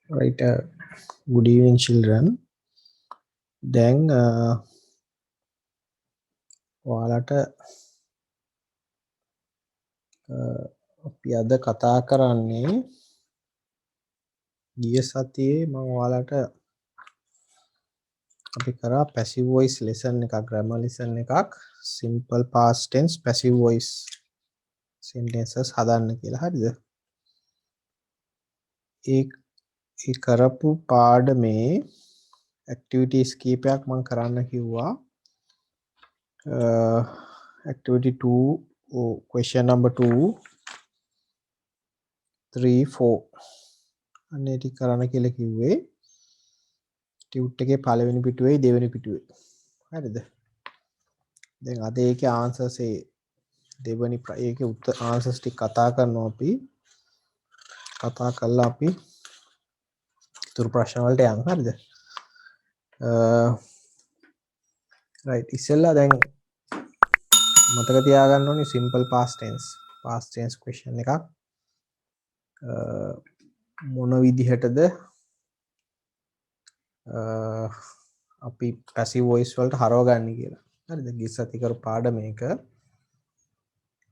Right. Good evening, children. දැන් ඔයාලට අපි අද කතා කරන්නේ ගිය සතියේ මම ඔයාලට අපි කරා passive voice lesson එකක්, grammar lesson එකක්, simple past tense passive voice sentences හදන්න කියලා. හරිද? ඒ කරපු පාඩමේ activities කීපයක් මම කරන්න කිව්වා. Activity 2, question number 2, 3, 4 අනේ ටික කරන්න කියලා කිව්වේ. ටියුට් එකේ පළවෙනි පිටුවේ දෙවෙනි පිටුවේ. හරිද? දැන් අද ඒකේ ආන්සර්ස් දෙවෙනි ඒකේ උත්තර ආන්සර්ස් ටික කතා කරනවා අපි. කතා කරලා අපි ඉතුරු ප්‍රශ්න වලට යමු. හරිද? right ඉස්සෙල්ලා දැන් මතක තියාගන්න ඕනේ simple past tense question එකක් මොන විදිහටද අපි passive voice වලට හරවගන්නේ කියලා. හරිද? ගිස්සති කරු පාඩමේක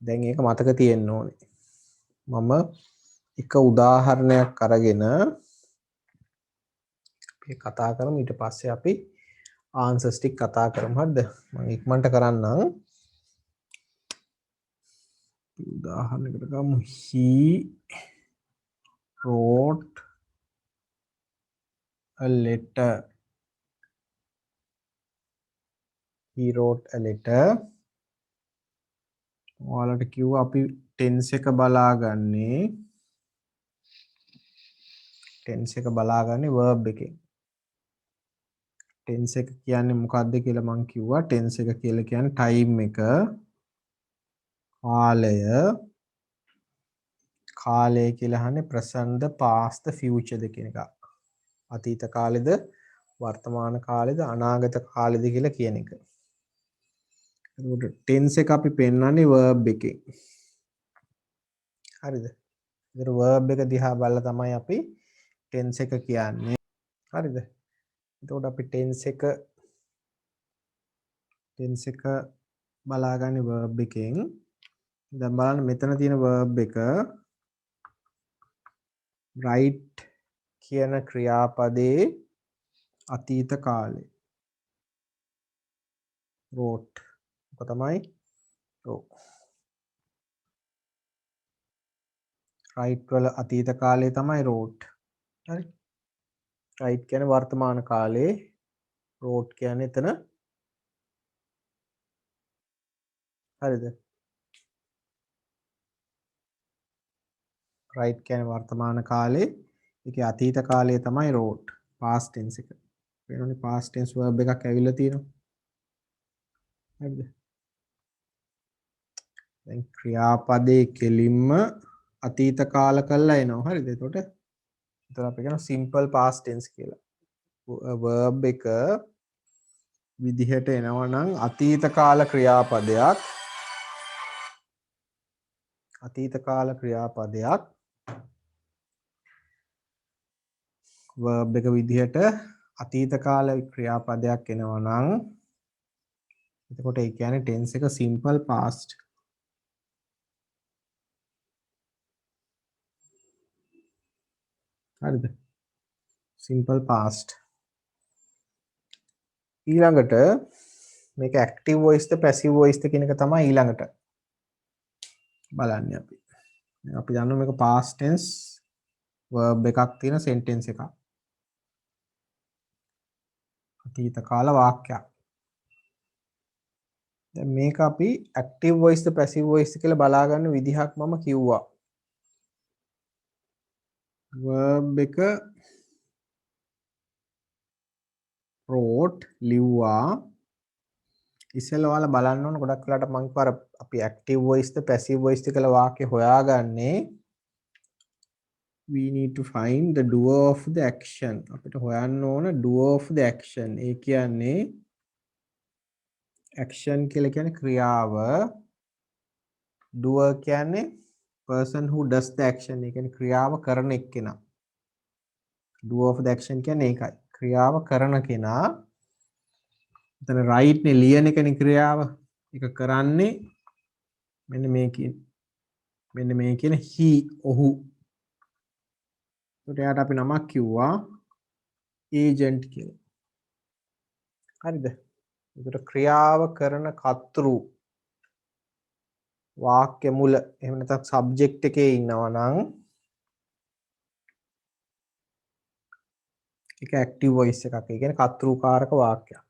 දැන් ඒක මතක තියෙන්න ඕනේ. මම එක උදාහරණයක් අරගෙන අපි කතා කරමු. ඊට පස්සේ අපි ආන්සර්ස් ටික කතා කරමු. හරිද? මම ඉක්මනට කරන්නම්. උදාහරණයකට ගමු. He wrote a letter. He wrote a letter. ඔයාලට කිව්වා අපි tense එක බලාගන්නේ verb එකෙන්. tense එක කියන්නේ මොකක්ද කියලා මම කිව්වා. tense එක කියලා කියන්නේ time එක, කාලය කියලා අහන්නේ present, past, future කියන එක. අතීත කාලෙද, වර්තමාන කාලෙද, අනාගත කාලෙද කියලා කියන එක. එතකොට tense එක අපි පෙන්නන්නේ verb එකෙන්. හරිද? ඒතර verb එක දිහා බලලා තමයි අපි tense එක කියන්නේ. හරිද? එතකොට අපි tense එක බලාගන්නේ verb එකෙන්. දැන් බලන්න මෙතන තියෙන verb එක write කියන ක්‍රියාපදයේ අතීත කාලේ. wrote. ඔක තමයි write වල අතීත කාලේ තමයි wrote. හරි? write කියන්නේ වර්තමාන කාලේ, wrote කියන්නේ එතන. හරිද? write කියන්නේ වර්තමාන කාලේ, ඒකේ අතීත කාලය තමයි wrote. past tense එක. වෙනෝනේ past tense verb එකක් ඇවිල්ලා තියෙනවා. හරිද? දැන් ක්‍රියාපදේ කෙලින්ම අතීත කාල කරලා එනවා. හරිද? එතකොට අපි කියනවා simple past tense කියලා. verb එක විදිහට එනවා නම් අතීත කාල ක්‍රියාපදයක් verb එක විදිහට අතීත කාල ක්‍රියාපදයක් එනවා නම් එතකොට ඒ කියන්නේ tense එක simple past. හරිද? simple past. ඊළඟට මේක active voice ද passive voice ද කියන එක තමයි ඊළඟට බලන්නේ අපි. අපි දන්නවා මේක past tense verb එකක් තියෙන sentence එකක්. අතීත කාල වාක්‍යයක්. දැන් මේක අපි active voice ද passive voice ද කියලා බලාගන්න විදිහක් මම කිව්වා. verb එක wrote ලිව්වා. ඉස්සෙල්ලා ඔයාලා බලන්න ඕන ගොඩක් වෙලාට මම කිව්වා අපි active voice ද passive voice ද කියලා වාක්‍ය හොයාගන්නේ we need to find the doer of the action. අපිට හොයන්න ඕන doer of the action. ඒ කියන්නේ action කියලා කියන්නේ ක්‍රියාව. doer කියන්නේ person who does the action. ඒ කියන්නේ ක්‍රියාව කරන එක්කෙනා. do of the action කියන්නේ ඒකයි. ක්‍රියාව කරන කෙනා එතන right නේ ලියන එකනේ ක්‍රියාව. ඒක කරන්නේ මෙන්න මේ කියන he ඔහු. ඒකට යාට අපි නමක් කිව්වා agent කියලා. හරිද? ඒකට ක්‍රියාව කරන කර්තෘ වාක්‍ය මුල එහෙම නැත්නම් සබ්ජෙක්ට් එකේ ඉන්නවා නම් ඒක ඇක්ටිව් වොයිස් එකක්. ඒ කියන්නේ කර්තෘකාරක වාක්‍යයක්.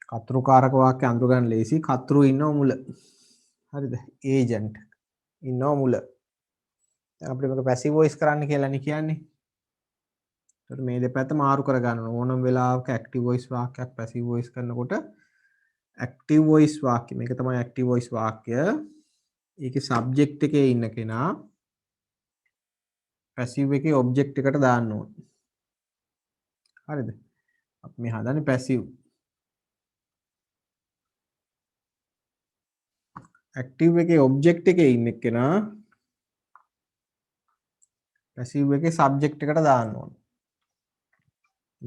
කර්තෘකාරක වාක්‍ය අඳුර ගන්න ලේසි. කර්තෘ ඉන්නව මුල. හරිද? ඒජන්ට් ඉන්නව මුල. දැන් අපිට මේක පැසිව් වොයිස් කරන්න කියලානේ කියන්නේ. ඒතර මේ දෙපැත්ත මාරු කර ගන්න ඕනම වෙලාවක ඇක්ටිව් වොයිස් වාක්‍යයක් පැසිව් වොයිස් කරනකොට ඇක්ටිව් වොයිස් වාක්‍ය මේක තමයි ඇක්ටිව් වොයිස් වාක්‍ය. ඒකේ සබ්ජෙක්ට් එකේ ඉන්න කෙනා පැසිව් එකේ ඔබ්ජෙක්ට් එකට දාන්න ඕන. හරිද? අපි මේ හදන්නේ පැසිව්. ඇක්ටිව් එකේ ඔබ්ජෙක්ට් එකේ ඉන්න කෙනා පැසිව් එකේ සබ්ජෙක්ට් එකට දාන්න ඕන.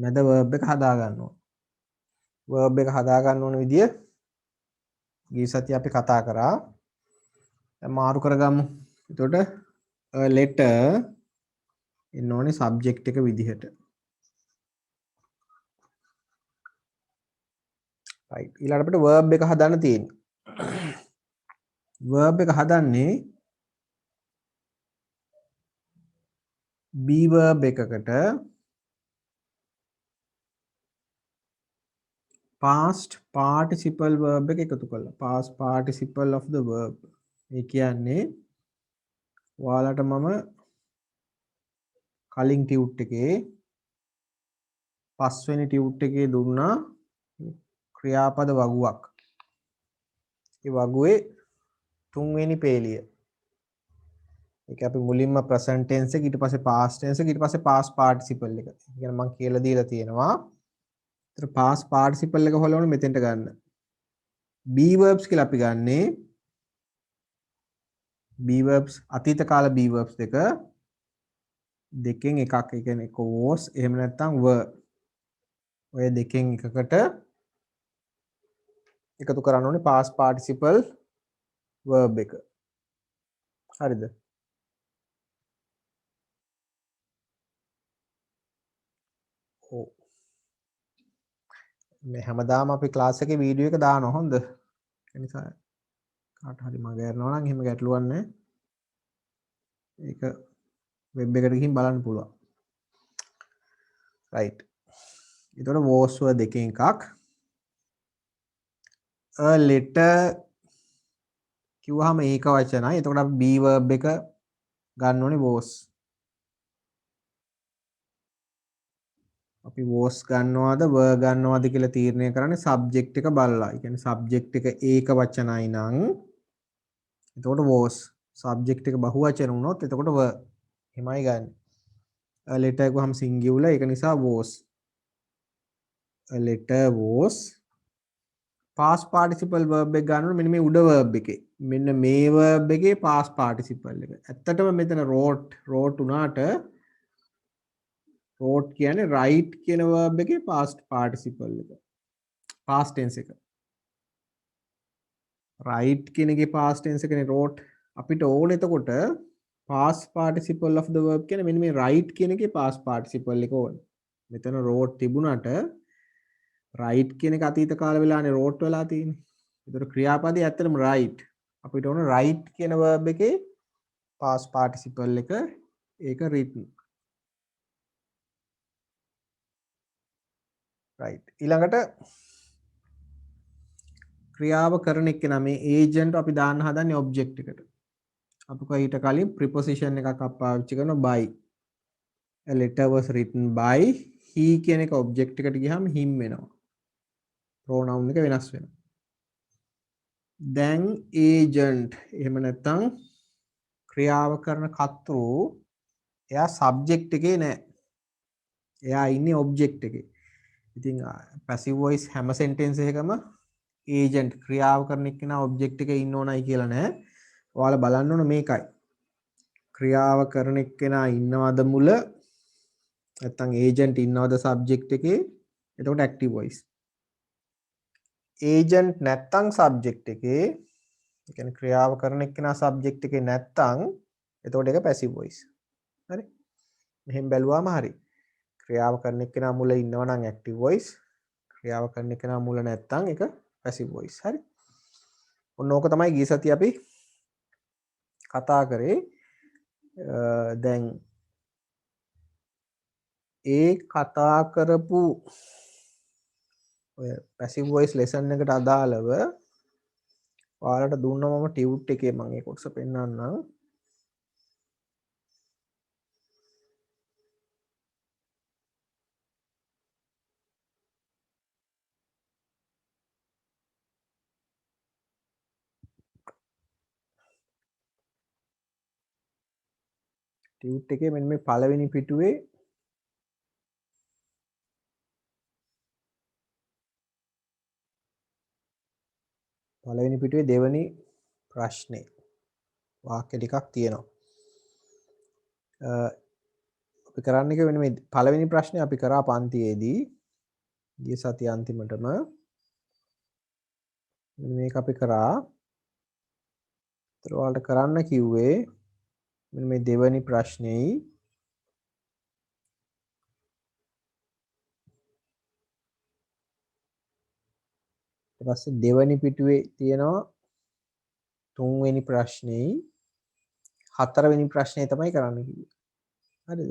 මැද verb එක හදා ගන්න ඕන. verb එක හදා ගන්න ඕන විදිය ගිය සතියේ අපි කතා කරා. දැන් මාරු කරගමු. එතකොට a letter එන්න ඕනේ සබ්ජෙක්ට් එක විදිහට. right ඊළඟට අපිට verb එක හදන්න තියෙන්නේ. verb එක හදන්නේ be verb එකකට past participle verb එක එකතු කරලා past participle of the verb. ඒ කියන්නේ ඔයාලට මම කලින් ටියුට් එකේ පස්වෙනි ටියුට් එකේ දුන්නා ක්‍රියාපද වගුවක්. ඒ වගුවේ තුන්වෙනි පේලිය. ඒක අපි මුලින්ම present tense එක ඊට පස්සේ past tense එක ඊට පස්සේ past participle එක. ඒ කියන්නේ මම කියලා දීලා තියෙනවා. ඒතර past participle එක හොලවන මෙතෙන්ට ගන්න. be verbs කියලා අපි ගන්නේ be verbs අතීත කාල be verbs දෙකෙන් එකක්. ඒ කියන්නේ එක was එහෙම නැත්නම් were. ඔය දෙකෙන් එකකට එකතු කරන්න ඕනේ past participle verb එක. හරිද? ඔව්. මේ හැමදාම අපි ක්ලාස් එකේ වීඩියෝ එක දානවා හොඳ. ඒ නිසා කාට හරි මග යනවා නම් එහෙම ගැටලුවක් නැහැ. ඒක වෙබ් එකට ගිහින් බලන්න පුළුවන්. right. ඒතකොට was were දෙකෙන් එකක්. a letter කිව්වහම ඒක වචනයි. එතකොට අපි be verb එක ගන්න ඕනේ was. අපි was ගන්නවද were ගන්නවද කියලා තීරණය කරන්නේ subject එක බලලා. ඒ කියන්නේ subject එක ඒක වචනයි නම් එතකොට was. subject එක බහු වචන වුණොත් එතකොට were. එහෙමයි ගන්න. a letter ගහම singular ඒක නිසා was. a letter was past participle verb එක ගන්නකොට මෙන්න මේ උඩ verb එකේ. මෙන්න මේ verb එකේ past participle එක. ඇත්තටම මෙතන wrote උනාට wrote කියන්නේ write කියන verb එකේ past participle එක. past tense එක. write කියන එකේ past tense එකනේ wrote. අපිට ඕනේ එතකොට past participle of the verb කියන්නේ මෙන්න මේ write කියන එකේ past participle එක ඕනේ. මෙතන wrote තිබුණාට write කියන එක අතීත කාල වෙලානේ wrote වෙලා තියෙන්නේ. ඒතර ක්‍රියාපදේ ඇත්තටම write. අපිට ඕනේ write කියන verb එකේ past participle එක ඒක written. right. ඊළඟට ක්‍රියාව කරන එක්කෙනා මේ ඒජන්ට් අපි දාන්න හදන්නේ ඔබ්ජෙක්ට් එකට. අපි කො ඊට කලින් ප්‍රිපොසිෂන් එකක් පාවිච්චි කරනවා by. a letter was written by he කියන එක ඔබ්ජෙක්ට් එකට ගියාම him වෙනවා. pronoun එක වෙනස් වෙනවා. දැන් agent එහෙම නැත්නම් ක්‍රියාව කරන කර්තෘ එයා සබ්ජෙක්ට් එකේ නෑ. එයා ඉන්නේ ඔබ්ජෙක්ට් එකේ. ඉතින් පැසිව් වොයිස් හැම සෙන්ටෙන්ස් එකකම ඒජන්ට් ක්‍රියාව කරන එක්කෙනා ඔබ්ජෙක්ට් එකේ ඉන්න ඕනයි කියලා නෑ. ඔයාලා බලන්න ඕන මේකයි. ක්‍රියාව කරන එක්කෙනා ඉන්නවද මුල නැත්නම් ඒජන්ට් ඉන්නවද සබ්ජෙක්ට් එකේ එතකොට ඇක්ටිව් වොයිස් ඒජන්ට් නැත්නම් සබ්ජෙක්ට් එකේ ඒ කියන්නේ ක්‍රියාව කරන එක්කෙනා සබ්ජෙක්ට් එකේ නැත්නම් එතකොට ඒක පැසිව් වොයිස් හරි මෙහෙම බැලුවාම හරි ක්‍රියාව කරන එක්කෙනා මුල ඉන්නවා නම් ඇක්ටිව් වොයිස් ක්‍රියාව කරන එක්කෙනා මුල නැත්නම් ඒක පැසිව් වොයිස් හරි ඔන්න ඕක තමයි ගිය සතිය අපි කතා කරේ දැන් ඒ කතා කරපු ඔය පැසිව් වොයිස් ලෙසන් එකට අදාළව ඔයාලට දුන්නා මම ටියුට් එකේ මම ඒ කොටස පෙන්නන්නම් ටියුට් එකේ මෙන්න මේ පළවෙනි පිටුවේ දෙවෙනි ප්‍රශ්නේ වාක්‍ය ටිකක් තියෙනවා. අපි කරන්න එක වෙන මේ පළවෙනි ප්‍රශ්නේ අපි කරා පන්තියේදී ගිය සතිය අන්තිමටම මේක අපි කරා. ඒතර ඔයාලට කරන්න කිව්වේ මෙන්න මේ දෙවෙනි ප්‍රශ්නේයි ඊට පස්සේ දෙවෙනි පිටුවේ තියෙනවා තුන්වෙනි ප්‍රශ්නේයි හතරවෙනි ප්‍රශ්නේ තමයි කරන්න කිව්වේ. හරිද?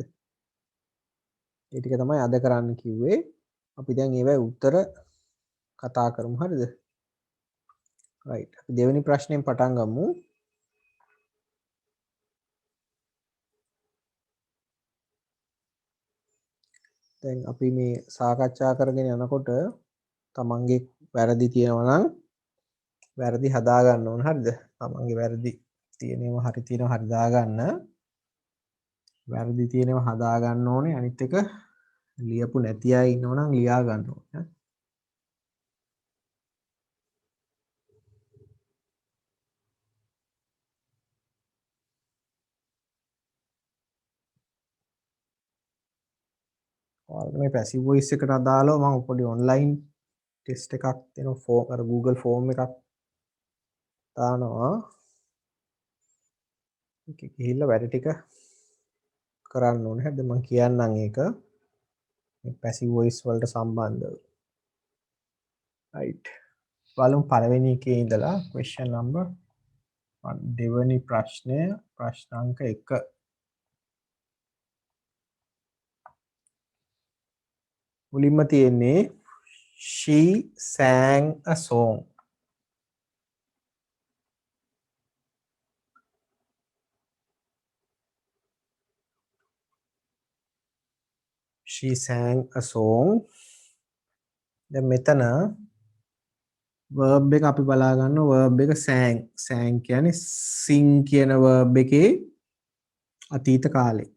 ඒ ටික තමයි අද කරන්න කිව්වේ. අපි දැන් ඒවයි උත්තර කතා කරමු. හරිද? right. අපි දෙවෙනි ප්‍රශ්نين පටන් ගමු. දැන් අපි මේ සාකච්ඡා කරගෙන යනකොට තමන්ගේ වැරදි තියෙනවා නම් වැරදි හදා ගන්න ඕන. හරිද? තමන්ගේ වැරදි තියෙනවා හරි තියෙනවා හරි දාගන්න. වැරදි තියෙනවා හදා ගන්න ඕනේ. අනිත් එක ලියපු නැති අය ඉන්නවා නම් ලියා ගන්න ඕනේ. ඔයාලට මේ පැසිව් වොයිස් එකට අදාළව මම පොඩි ඔන්ලයින් ටෙස්ට් එකක් දෙනවා ෆෝම් අර Google ෆෝම් එකක් දානවා. ඒක ගිහිල්ලා වැඩ ටික කරන්න ඕනේ. හරිද? මම කියන්නම් ඒක. මේ පැසිව් වොයිස් වලට සම්බන්ධව. right. බලමු පළවෙනි එකේ ඉඳලා question number 1 දෙවෙනි ප්‍රශ්නය ප්‍රශ්න අංක 1. මුලින්ම තියෙන්නේ she sang a song. she sang a song. දැන් මෙතන verb එක අපි බලා ගන්නවා verb එක sang. sang කියන්නේ sing කියන verb එකේ අතීත කාලේ.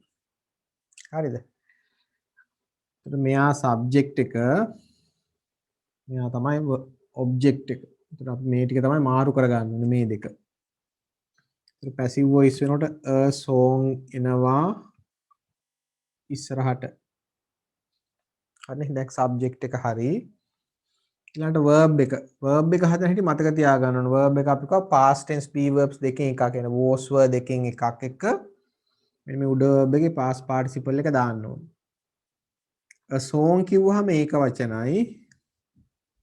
හරිද? එතකොට මෙයා subject එක මෙයා තමයි object එක. එතකොට අපි මේ ටික තමයි මාරු කරගන්න ඕනේ මේ දෙක. එතකොට passive voice වෙනකොට a song එනවා ඉස්සරහට. හරිනේ දැන් subject එක හරි. ඊළඟට verb එක. verb එක හදන හැටි මතක තියාගන්න ඕනේ. verb එක අපි කව past tense be verbs දෙකෙන් එකක් එන was were දෙකෙන් එකක් එක මෙන්න මේ උඩ verb එකේ past participle එක දාන්න ඕනේ. a song කිව්වහම ඒක වචනයි.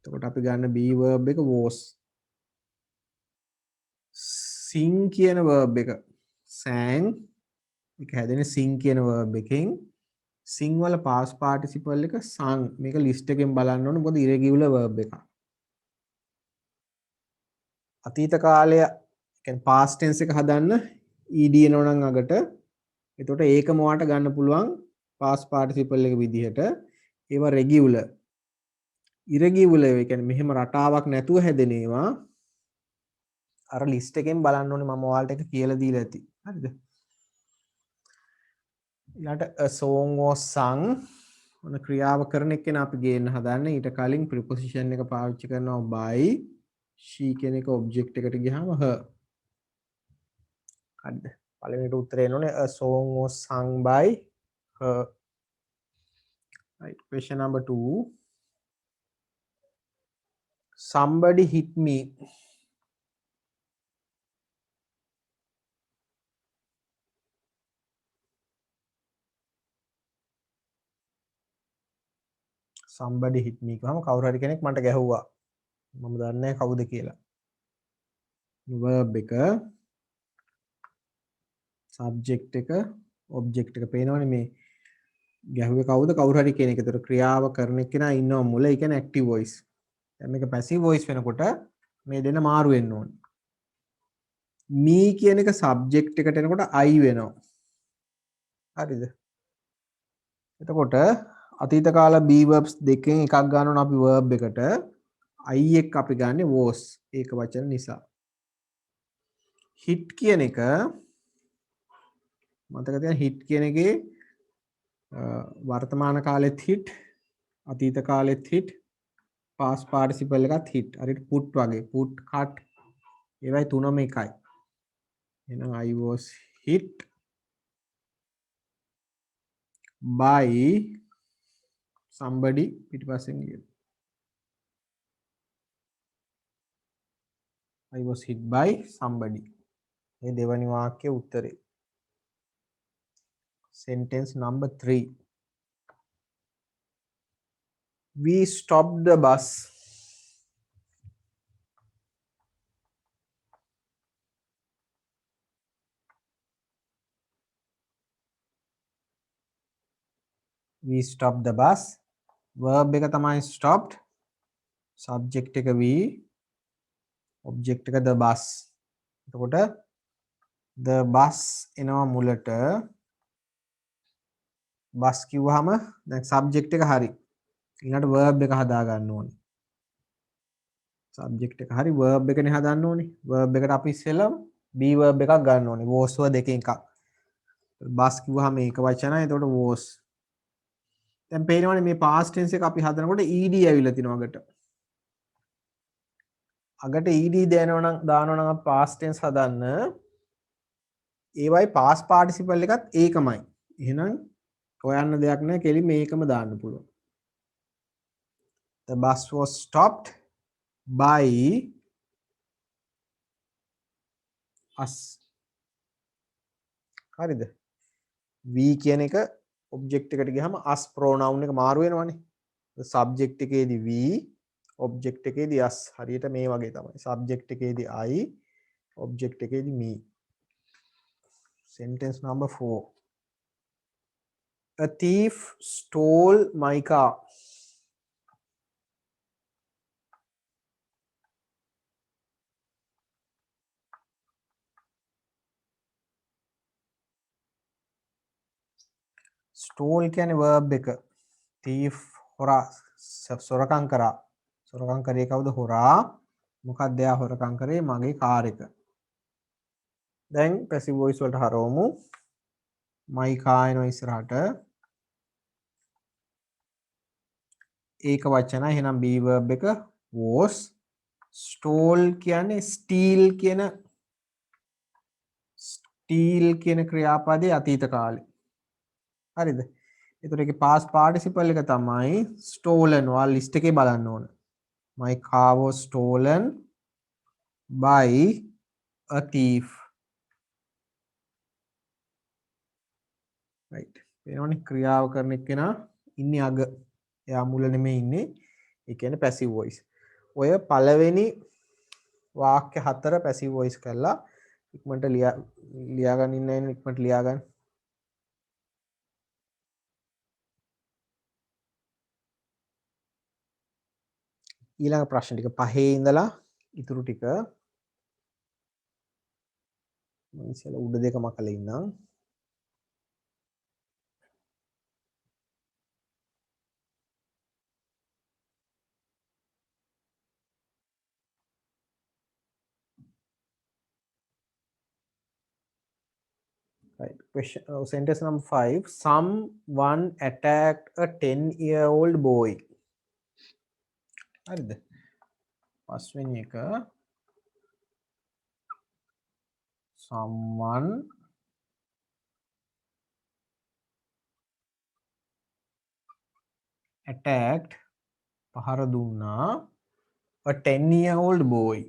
එතකොට අපි ගන්න be verb එක was. sing කියන verb එක sang ඒක හැදෙන්නේ sing කියන verb එකෙන් sing වල past participle එක sang මේක list එකෙන් බලන්න ඕනේ මොකද irregular verb එකක්. අතීත කාලය කියන්නේ past tense එක හදන්න ed එනවා නම් අගට එතකොට ඒකම වාට ගන්න පුළුවන් past participle එක විදිහට ඒවා regular irregular ඒ කියන්නේ මෙහෙම රටාවක් නැතුව හැදෙන ඒවා අර ලිස්ට් එකෙන් බලන්න ඕනේ මම ඔයාලට එක කියලා දීලා ඇති. හරිද? ඊළඟට a song was sung ඔන්න ක්‍රියාව කරන එක්කෙනා අපි ගේන්න හදන්නේ ඊට කලින් preposition එක පාවිච්චි කරනවා by she කියන එක object එකට ගියාම her. හරිද? පළවෙනිට උත්තරේ එනෝනේ a song was sung by her. Right, question number 2. Somebody hit me. Somebody hit me කියවම කවුරු හරි කෙනෙක් මට ගැහුවා. මම දන්නේ නැහැ කවුද කියලා. verb එක subject එක object එක පේනවනේ මේ ගැහුවේ කවුද කවුරු හරි කෙනෙක්. ඒතර ක්‍රියාව කරන කෙනා ඉන්නවා මුල. ඒ කියන්නේ active voice. දැන් මේක passive voice වෙනකොට මේ දෙන්න මාරු වෙන්න ඕනේ. me කියන එක subject එකට එනකොට I වෙනවා. හරිද? එතකොට අතීත කාල be verbs දෙකෙන් එකක් ගන්න ඕන අපි verb එකට. I එක අපි ගන්නේ was ඒක වචන නිසා. hit කියන එක මතක තියාගන්න hit කියන එකේ වර්තමාන කාලෙත් hit අතීත කාලෙත් hit past participle එකත් hit හරියට put වගේ put cut ඒවයි තුනම එකයි. එහෙනම් I was hit by somebody පිටිපස්සෙන් ගියා. I was hit by somebody. මේ දෙවනි වාක්‍යයේ උත්තරේ. Sentence number 3. We stopped the bus. We stopped the bus. Verb එක තමයි stopped. Subject එක we. Object එක the bus. එතකොට the bus එනවා මුලට. bus කිව්වහම දැන් subject එක හරි. ඊළඟට verb එක හදා ගන්න ඕනේ. subject එක හරි verb එකනේ හදන්න ඕනේ. verb එකට අපි ඉස්සෙල්ලම be verb එකක් ගන්න ඕනේ. was වල දෙකෙන් එකක්. bus කිව්වහම ඒක වචනයි. එතකොට was. දැන් පේනවනේ මේ past tense එක අපි හදනකොට ed ඇවිල්ලා තිනවා අගට. අගට ed දානවා නම් අපි past tense හදන්න ඒවයි past participle එකත් ඒකමයි. එහෙනම් හොයන්න දෙයක් නැහැ කෙලින් මේකම දාන්න පුළුවන්. The bus was stopped by us. හරිද? we කියන එක object එකට ගියහම us pronoun එක මාරු වෙනවනේ. subject එකේදී we object එකේදී us හරියට මේ වගේ තමයි. subject එකේදී I object එකේදී me. Sentence number 4. A thief stole my car. Stole කියන්නේ verb එක. thief හොරා සොරකම් කරා. සොරකම් කරේ කවුද? හොරා. මොකක්ද එයා හොරකම් කරේ? මගේ කාර් එක. දැන් passive voice වලට හරවමු. my car එනවා ඉස්සරහට. ඒක වචනයි. එහෙනම් be verb එක was. stole කියන්නේ steal කියන ක්‍රියාපදයේ අතීත කාලේ. හරිද? එතකොට ඒකේ past participle එක තමයි stolen. ඔයාලා list එකේ බලන්න ඕන. My car was stolen by a thief. right. වෙනවනේ ක්‍රියාව කරන එක්කෙනා ඉන්නේ අග. එයා මුල නෙමෙයි ඉන්නේ. ඒ කියන්නේ passive voice. ඔය පළවෙනි වාක්‍ය 4 passive voice කරලා ඉක්මනට ලියා ගන්න ඉන්න ඉක්මනට ලියා ගන්න. ඊළඟ ප්‍රශ්න ටික 5 ඉඳලා ඉතුරු ටික මම ඉස්සෙල්ලා උඩ දෙක මකලා ඉන්නම්. right. Question sentence number 5. Someone attacked a 10-year-old boy. හරිද? පස්වෙනි එක someone attacked පහර දුන්නා a 10-year-old boy.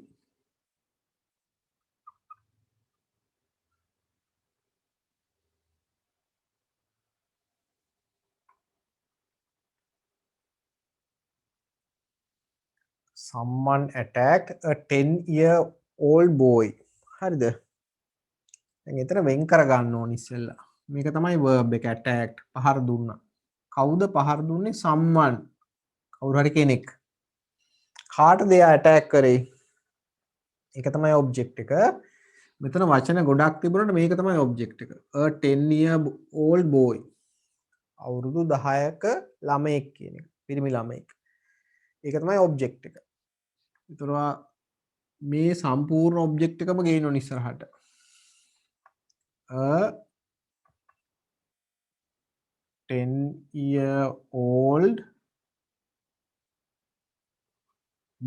Someone attacked a 10-year-old boy. හරිද? දැන් එතන වෙන් කර ගන්න ඕනේ ඉස්සෙල්ලා. මේක තමයි verb එක attacked පහර දුන්නා. කවුද පහර දුන්නේ? someone. කවුරු හරි කෙනෙක්. කාටද එයා attack කරේ? ඒක තමයි object එක. මෙතන වචන ගොඩක් තිබුණාට මේක තමයි object එක. a 10-year-old boy. අවුරුදු 10ක ළමයෙක් කියන එක. පිරිමි ළමයෙක්. ඒක තමයි object එක. ඒතරවා මේ සම්පූර්ණ object එකම ගේන්න ඕන ඉස්සරහට. a 10-year-old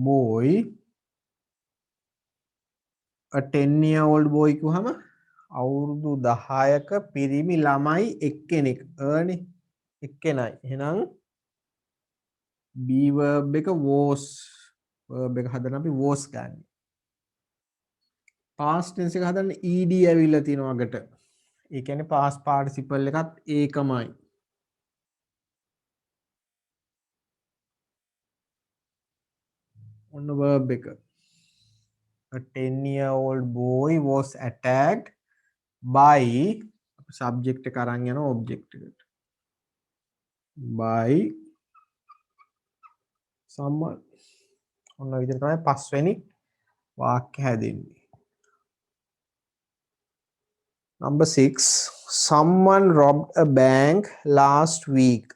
boy. a 10-year-old boy කිව්වහම අවුරුදු 10ක පිරිමි ළමයි එක්කෙනෙක්. අනේ එක්කෙනයි. එහෙනම් be verb එක was verb එක හදන්න අපි was ගන්න. past tense එක හදන්න ed ඇවිල්ලා තියෙනවා අගට. ඒ කියන්නේ past participle එකත් ඒකමයි. ඔන්න verb එක. A 10-year-old boy was attacked by subject එක අරන් යන object එකට. by someone. ඔන්න විදිහට තමයි පස්වෙනි වාක්‍ය හැදෙන්නේ. Number 6. Someone robbed a bank last week.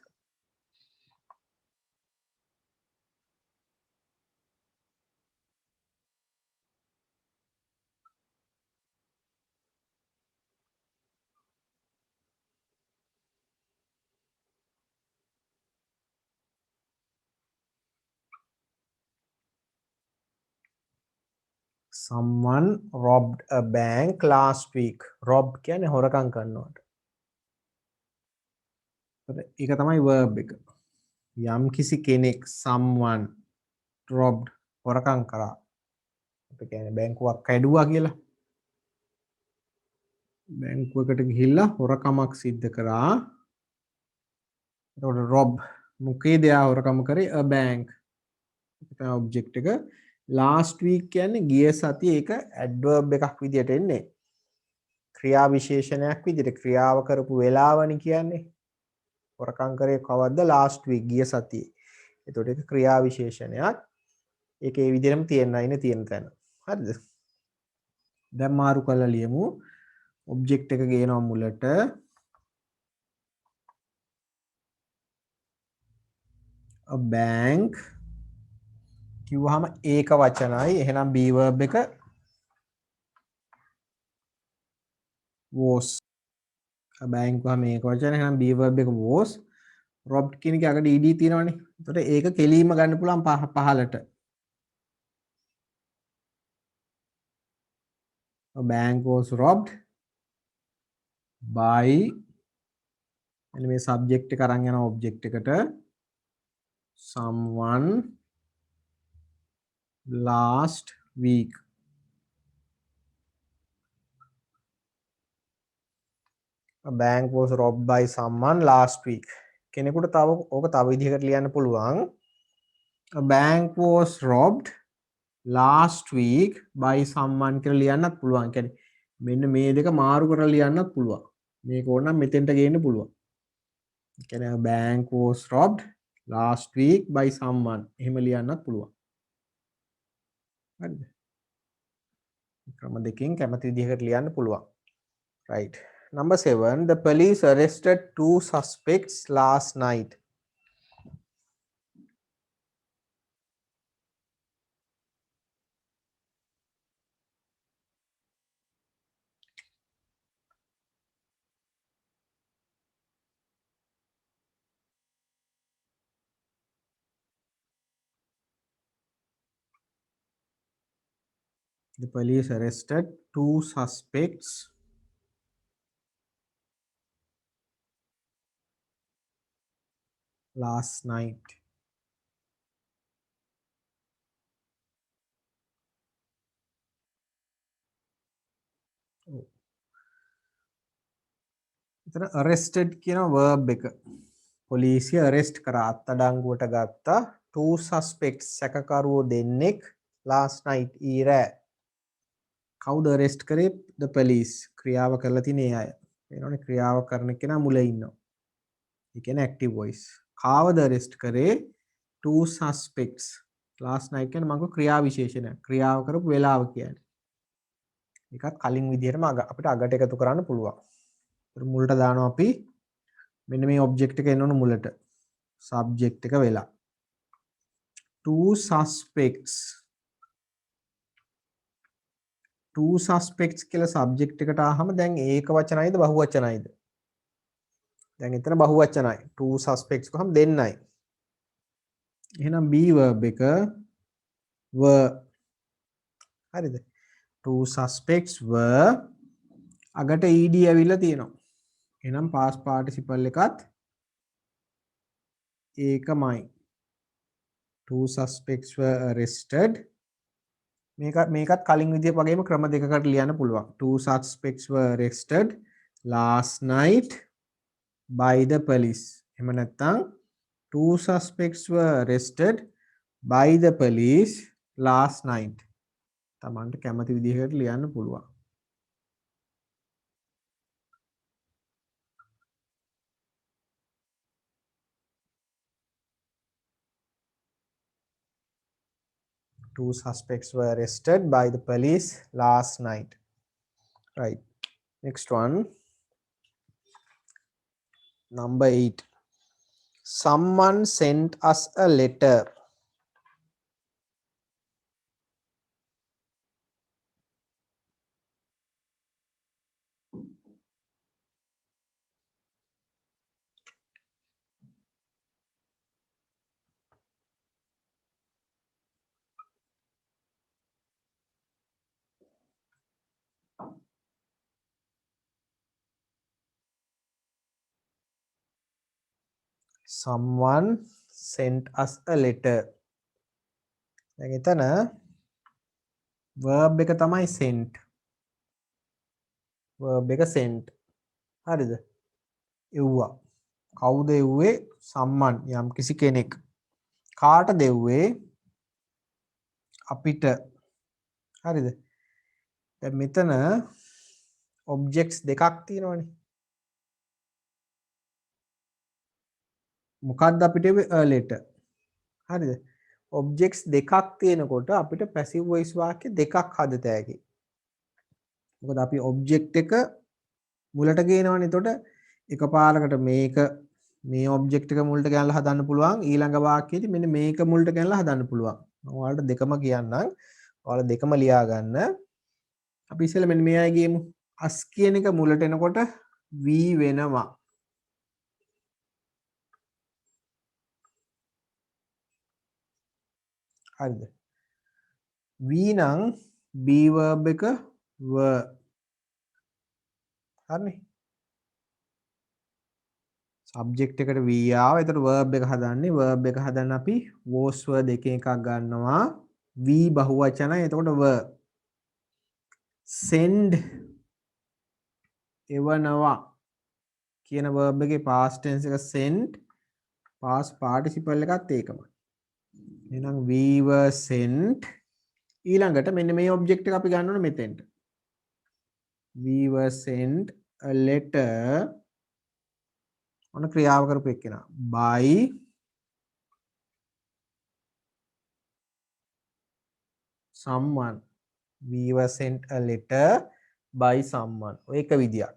Someone robbed a bank last week. Robbed කියන්නේ හොරකම් කරනවට. ඒක තමයි verb එක. යම් කිසි කෙනෙක් someone robbed හොරකම් කරා. අපි කියන්නේ බැංකුවක් කැඩුවා කියලා. බැංකුවකට ගිහිල්ලා හොරකමක් සිද්ධ කරා. එතකොට rob මොකේද එයා හොරකම කරේ? a bank. ඒක තමයි object එක. last week කියන්නේ ගිය සතියේ ඒක adverb එකක් විදියට එන්නේ. ක්‍රියා විශේෂණයක් විදියට ක්‍රියාව කරපු වෙලාවනි කියන්නේ. හොරකම් කරේ කවද්ද? last week ගිය සතියේ. එතකොට ඒක ක්‍රියා විශේෂණයක්. ඒක ඒ විදිහටම තියෙනයිනේ තියෙන තැන. හරිද? දැන් මාරු කරලා ලියමු. object එක ගේනවා මුලට. a bank කිව්වහම ඒක වචනයි. එහෙනම් be verb එක was. a bank වහම ඒක වචන. එහෙනම් be verb එක was. robbed කියන එක අගට ed තියෙනවනේ. එතකොට ඒක කෙලීම ගන්න පුළුවන් පහලට. a bank was robbed by එන්න මේ subject එක අරන් යන object එකට someone last week. A bank was robbed by someone last week. කෙනෙකුට තව ඕක තව විදිහකට ලියන්න පුළුවන්. A bank was robbed last week by someone කියලා ලියන්නත් පුළුවන්. කියන්නේ මෙන්න මේ දෙක මාරු කරලා ලියන්නත් පුළුවන්. මේක ඕනනම් මෙතෙන්ට ගේන්න පුළුවන්. කියන්නේ a bank was robbed last week by someone. එහෙම ලියන්නත් පුළුවන්. හරිද? ක්‍රම දෙකකින් කැමති විදිහකට ලියන්න පුළුවන්. Right. Number 7. The police arrested 2 suspects last night. The police arrested 2 suspects . last night. එතන arrested කියන verb එක. පොලිසිය arrest කරා අත්අඩංගුවට ගත්තා two suspects සැකකරුවෝ දෙන්නෙක් last night ඊරෑ. කවුද arrest කරේ? the police. ක්‍රියාව කරලා තියෙන ඒ අය. වෙනෝනේ ක්‍රියාව කරන කෙනා මුල ඉන්නවා. ඒ කියන්නේ active voice. කාවද arrest කරේ? two suspects. last night කියන්නේ මම ක්‍රියා විශේෂණය. ක්‍රියාව කරපු වෙලාව කියන්නේ. ඒකත් කලින් විදිහටම අපිට අගට එකතු කරන්න පුළුවන්. මුලට දානවා අපි මෙන්න මේ ඔබ්ජෙක්ට් එක එන්න ඕන මුලට. සබ්ජෙක්ට් එක වෙලා. two suspects. two suspects කියලා සබ්ජෙක්ට් එකට ආවම දැන් ඒක වචනයිද බහු වචනයිද? දැන් එතන බහු වචනයි. two suspects කොහොම දෙන්නයි. එහෙනම් be verb එක were. හරිද? two suspects were අගට ed ඇවිල්ලා තියෙනවා. එහෙනම් past participle එකත් ඒකමයි. two suspects were arrested. මේකත් කලින් විදිය වගේම ක්‍රම දෙකකට ලියන්න පුළුවන්. two suspects were arrested last night by the police. එහෙම නැත්නම් two suspects were arrested by the police last night. තමන්ට කැමති විදිහකට ලියන්න පුළුවන්. Two suspects were arrested by the police last night. Right. Next one. Number 8. Someone sent us a letter. Someone sent us a letter. දැන් එතන verb එක තමයි sent. verb එක sent. හරිද? එව්වා. කවුද එව්වේ? someone යම් කිසි කෙනෙක්. කාටද එව්වේ? අපිට. හරිද? දැන් මෙතන objects දෙකක් තියෙනවනේ. මොකක්ද අපිට a letter? හරිද? objects දෙකක් තියෙනකොට අපිට passive voice වාක්‍ය දෙකක් හදත හැකියි. මොකද අපි object එක මුලට ගේනවනේ. එතකොට එකපාරකට මේක මේ object එක මුලට ගෙනල්ලා හදන්න පුළුවන්. ඊළඟ වාක්‍යයේදී මෙන්න මේක මුලට ගෙනල්ලා හදන්න පුළුවන්. මම ඔයාලට දෙකම කියන්නම්. ඔයාලා දෙකම ලියා ගන්න. අපි ඉස්සෙල්ලා මෙන්න මේ අය ගියමු. as කියන එක මුලට එනකොට we වෙනවා. හරිද? we නම් be verb එක were. හරිනේ? subject එකට we ආව. එතකොට verb එක හදන්නේ. verb එක හදන්න අපි was were දෙකෙන් එකක් ගන්නවා. we බහුවචනයි. එතකොට were. send එවනවා කියන verb එකේ past tense එක sent. past participle එකත් ඒකමයි. එහෙනම් we were sent. ඊළඟට මෙන්න මේ object එක අපි ගන්න ඕනේ මෙතෙන්ට. we were sent a letter. ඔන්න ක්‍රියාව කරපු එක්කෙනා. by someone. we were sent a letter by someone. ඔය එක විදියක්.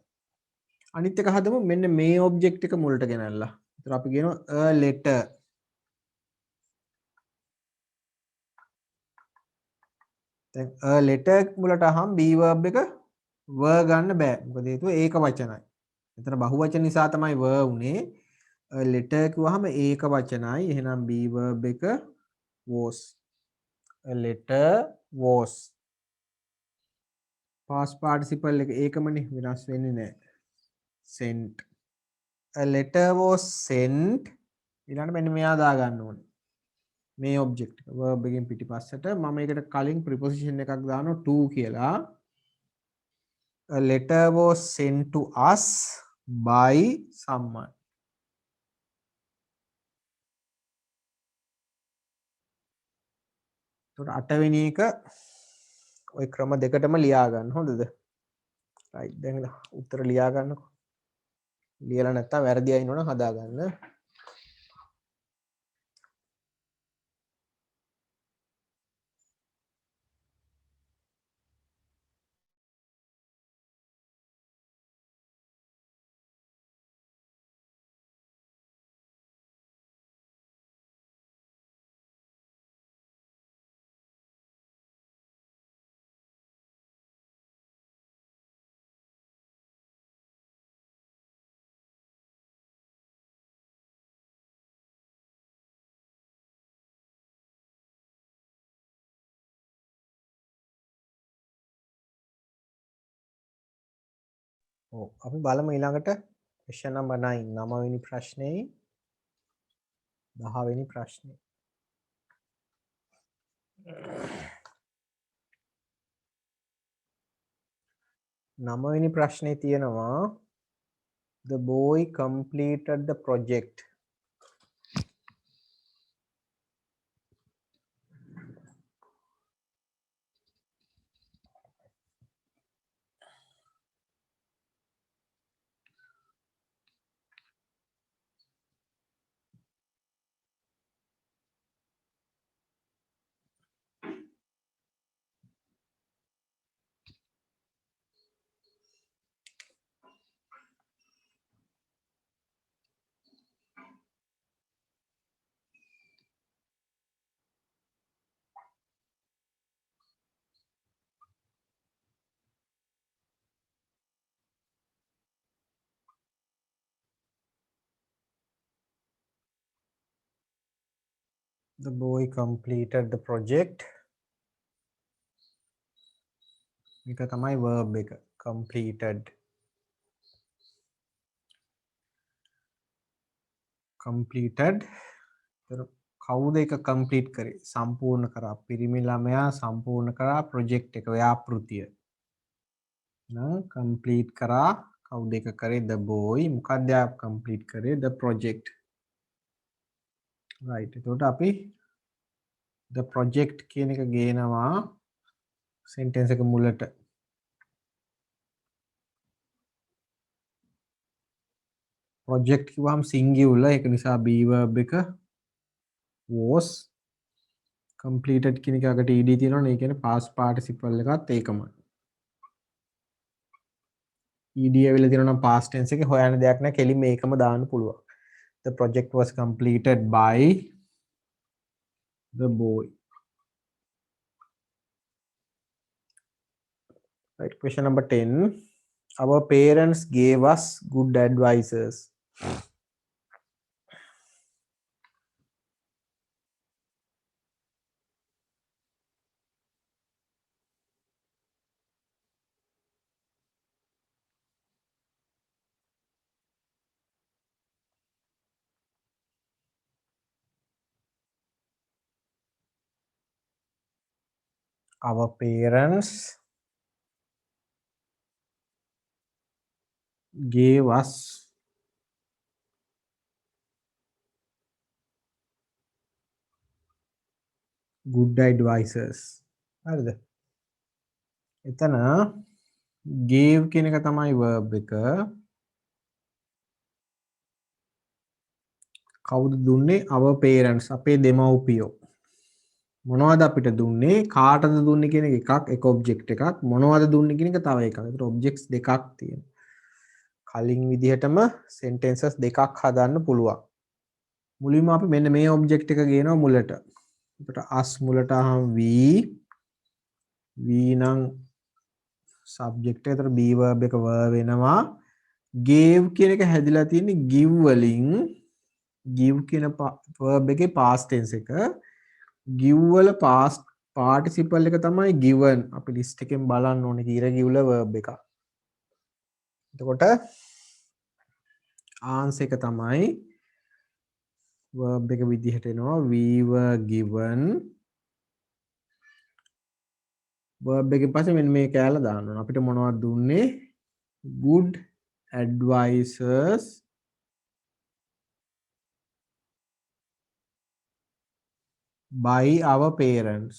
අනිත් එක හදමු මෙන්න මේ object එක මුලට ගෙනල්ලා. ඒතර අපි කියනවා a letter. දැන් a letter මුලට අහම් be verb එක were ගන්න බෑ. මොකද හේතුව ඒක වචනයි. එතන බහුවචන නිසා තමයි were උනේ. a letter කිව්වහම ඒක වචනයි. එහෙනම් be verb එක was. a letter was. past participle එක ඒකමනේ වෙනස් වෙන්නේ නැහැ. sent. a letter was sent ඊළඟට මෙන්න මෙයා දා ගන්න ඕනේ. මේ ඔබ්ජෙක්ට් එක verb එකෙන් පිටිපස්සට මම ඒකට කලින් preposition එකක් දානවා to කියලා. A letter was sent to us by someone. එතකොට 8 වෙනි එක ওই ක්‍රම දෙකටම ලියා ගන්න හොඳද? right දැන් උත්තර ලියා ගන්නකො. ලියලා නැත්තම් වැරදි අයිනවනම් හදා ගන්න. ඔව් අපි බලමු ඊළඟට question number 9 9 වෙනි ප්‍රශ්නේ 10 වෙනි ප්‍රශ්නේ. නවවෙනි ප්‍රශ්නේ තියෙනවා the boy completed the project. The boy completed the project. මේක තමයි verb එක. Completed. Completed. කවුද එක complete කරේ? සම්පූර්ණ කරා. පිරිමි ළමයා සම්පූර්ණ කරා project එක ව්‍යාපෘතිය. නම් complete කරා කවුද එක කරේ? The boy. මොකක්ද යා complete කරේ? The project. right. එතකොට අපි the project කියන එක ගේනවා sentence එක මුලට. project කිව්වම singular ඒක නිසා be verb එක was completed කියන එකකට ed තියෙනවනේ ඒ කියන්නේ past participle එකත් ඒකමයි. ed ඇවිල්ලා තියෙනවා නම් past tense එකේ හොයන්න දෙයක් නැහැ කෙලින්ම මේකම දාන්න පුළුවන්. The project was completed by the boy. Right, question number 10. Our parents gave us good advices. Our parents gave us good advices. හරිද? එතන gave කියන එක තමයි verb එක. කවුද දුන්නේ? our parents අපේ දෙමව්පියෝ. මොනවද අපිට දුන්නේ? කාටද දුන්නේ කියන එක එක ඔබ්ජෙක්ට් එකක්. මොනවද දුන්නේ කියන එක තව එකක්. ඒතර ඔබ්ජෙක්ට්ස් දෙකක් තියෙනවා. කලින් විදිහටම sentences දෙකක් හදන්න පුළුවන්. මුලින්ම අපි මෙන්න මේ ඔබ්ජෙක්ට් එක ගේනවා මුලට. එතකොට us මුලට අහම we නම් subject එක. එතකොට be verb එක වෙනවා. gave කියන එක හැදිලා තියෙන්නේ give වලින්. give කියන verb එකේ past tense එක. give වල past participle එක තමයි given. අපි list එකෙන් බලන්න ඕනේ irregular verb එක. එතකොට answer එක තමයි verb එක විදිහට එනවා we were given verb එකෙන් පස්සේ මෙන්න මේ කෑල්ල දාන්න ඕන. අපිට මොනවද දුන්නේ? good advisors by our parents.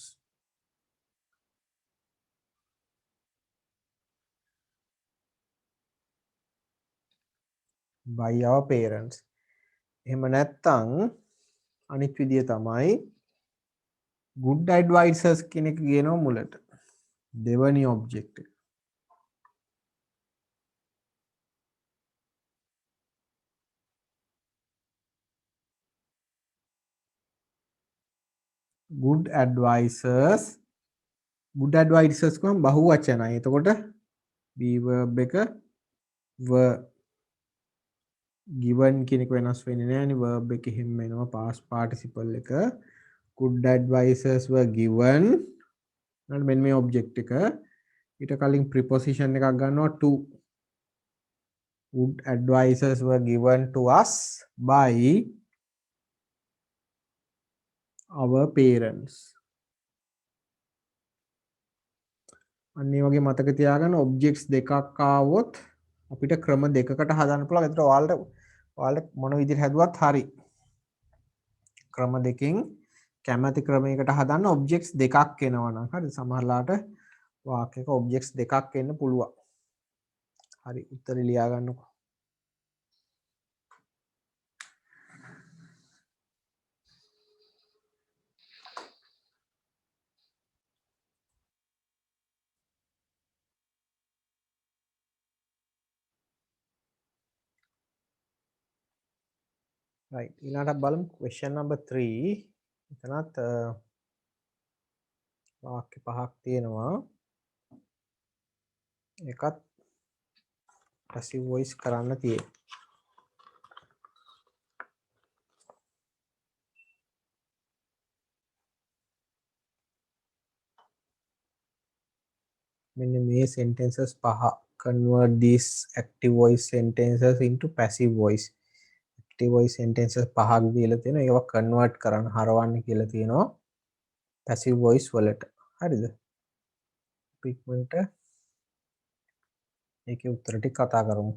by our parents. එහෙම නැත්තම් අනිත් විදිය තමයි good advisors කියන එක ගේනවා මුලට. දෙවනි object එක. good advisors කියම බහු වචනයි. එතකොට be verb එක were given කියන එක වෙනස් වෙන්නේ නැහැ නේ. verb එක හිම එනවා past participle එක. good advisors were given. මෙන්න මේ object එක. ඊට කලින් preposition එකක් ගන්නවා to. good advisors were given to us by our parents. අන්න ඒ වගේ මතක තියාගන්න objects දෙකක් ආවොත් අපිට ක්‍රම දෙකකට හදන්න පුළුවන්. ඒතර ඔයාලට මොන විදිහට හැදුවත් හරි. ක්‍රම දෙකකින් කැමැති ක්‍රමයකට හදන්න objects දෙකක් එනවා නම් හරි. සමහරලාට වාක්‍යයක objects දෙකක් එන්න පුළුවන්. හරි උත්තරේ ලියා ගන්නකො. right ඊළඟට බලමු question number 3. එතනත් වාක්‍ය පහක් තියෙනවා. එකත් passive voice කරන්න තියෙනවා. මෙන්න මේ sentences පහ convert these active voice sentences into passive voice. active voice sentences පහක් දීලා තියෙනවා. ඒවා convert කරන්න හරවන්න කියලා තියෙනවා passive voice වලට. හරිද? පිට්මන්ට ඒකේ උත්තර ටික කතා කරමු.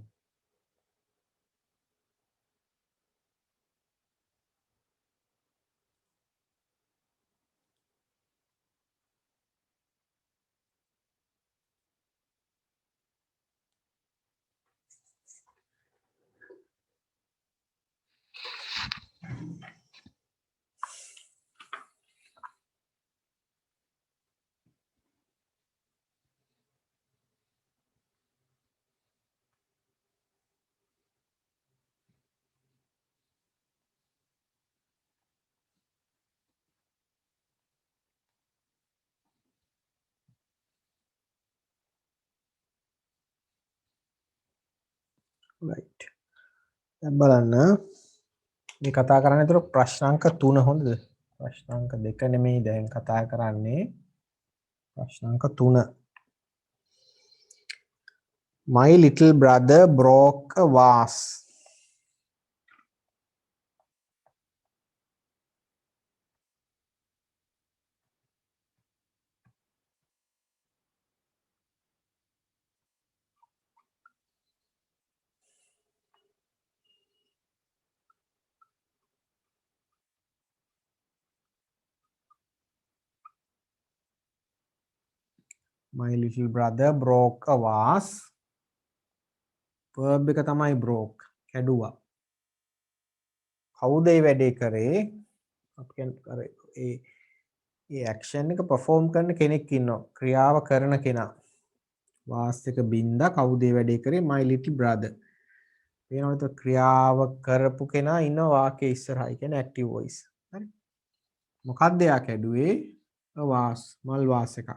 right දැන් බලන්න මේ කතා කරන්නේ ඒතර ප්‍රශ්නාංක 3 හොඳද? ප්‍රශ්නාංක 2 නෙමෙයි දැන් කතා කරන්නේ ප්‍රශ්නාංක 3. my little brother broke a vase. my little brother broke a vase. verb එක තමයි broke කැඩුවා. කවුද ඒ වැඩේ කරේ? අපි කියන්නේ ඒ ඇක්ෂන් එක perform කරන කෙනෙක් ඉන්නවා. ක්‍රියාව කරන කෙනා. වාස් එක බින්දා කවුද ඒ වැඩේ කරේ? my little brother. වෙනවද ක්‍රියාව කරපු කෙනා ඉන්න වාක්‍යයේ ඉස්සරහා. ඒ කියන්නේ active voice. හරි. මොකක්ද එයා කැඩුවේ? a vase මල් වාස් එකක්.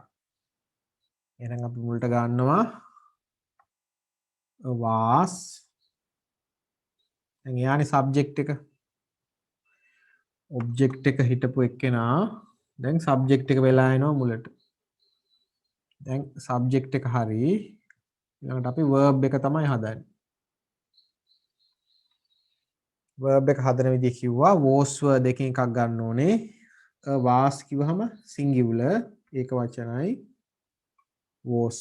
එහෙනම් අපි මුලට ගන්නවා a vase. දැන් එයානේ subject එක. object එක හිටපු එක්කෙනා දැන් subject එක වෙලා එනවා මුලට. දැන් subject එක හරි. ඊළඟට අපි verb එක තමයි හදන්නේ. verb එක හදන විදිහ කිව්වා was were දෙකෙන් එකක් ගන්න ඕනේ. was කිව්වහම singular ඒක වචනයි was.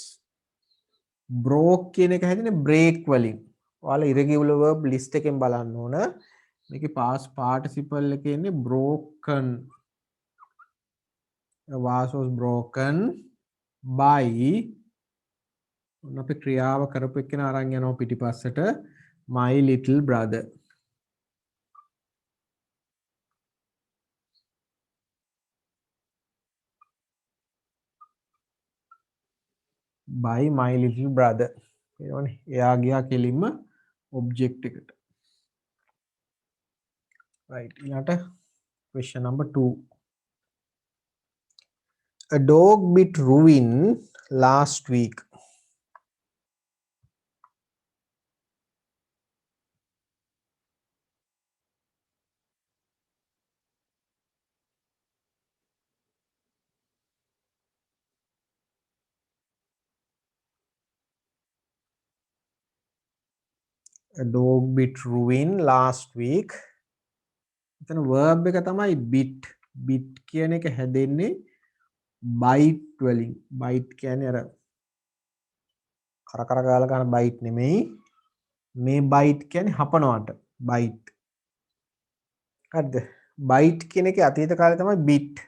broke කියන එක හැදෙන්නේ break වලින්. ඔයාලා irregular verb list එකෙන් බලන්න ඕන. මේකේ past participle එකේ ඉන්නේ broken. was was broken by අපි ක්‍රියාව කරපු එක්කෙනා අරන් යනවා පිටිපස්සට my little brother. by my little brother. එනවනේ එයා ගියා කෙලින්ම object එකට. right ඊළඟට question number 2. A dog bit Ruin last week. A dog bit Ruin last week. එතන verb එක තමයි bit. bit කියන එක හැදෙන්නේ bite වලින්. bite කියන්නේ අර කර කර ගාලා ගන්න bite නෙමෙයි. මේ bite කියන්නේ හපනවට bite. හරිද? bite කියන එකේ අතීත කාලේ තමයි bit.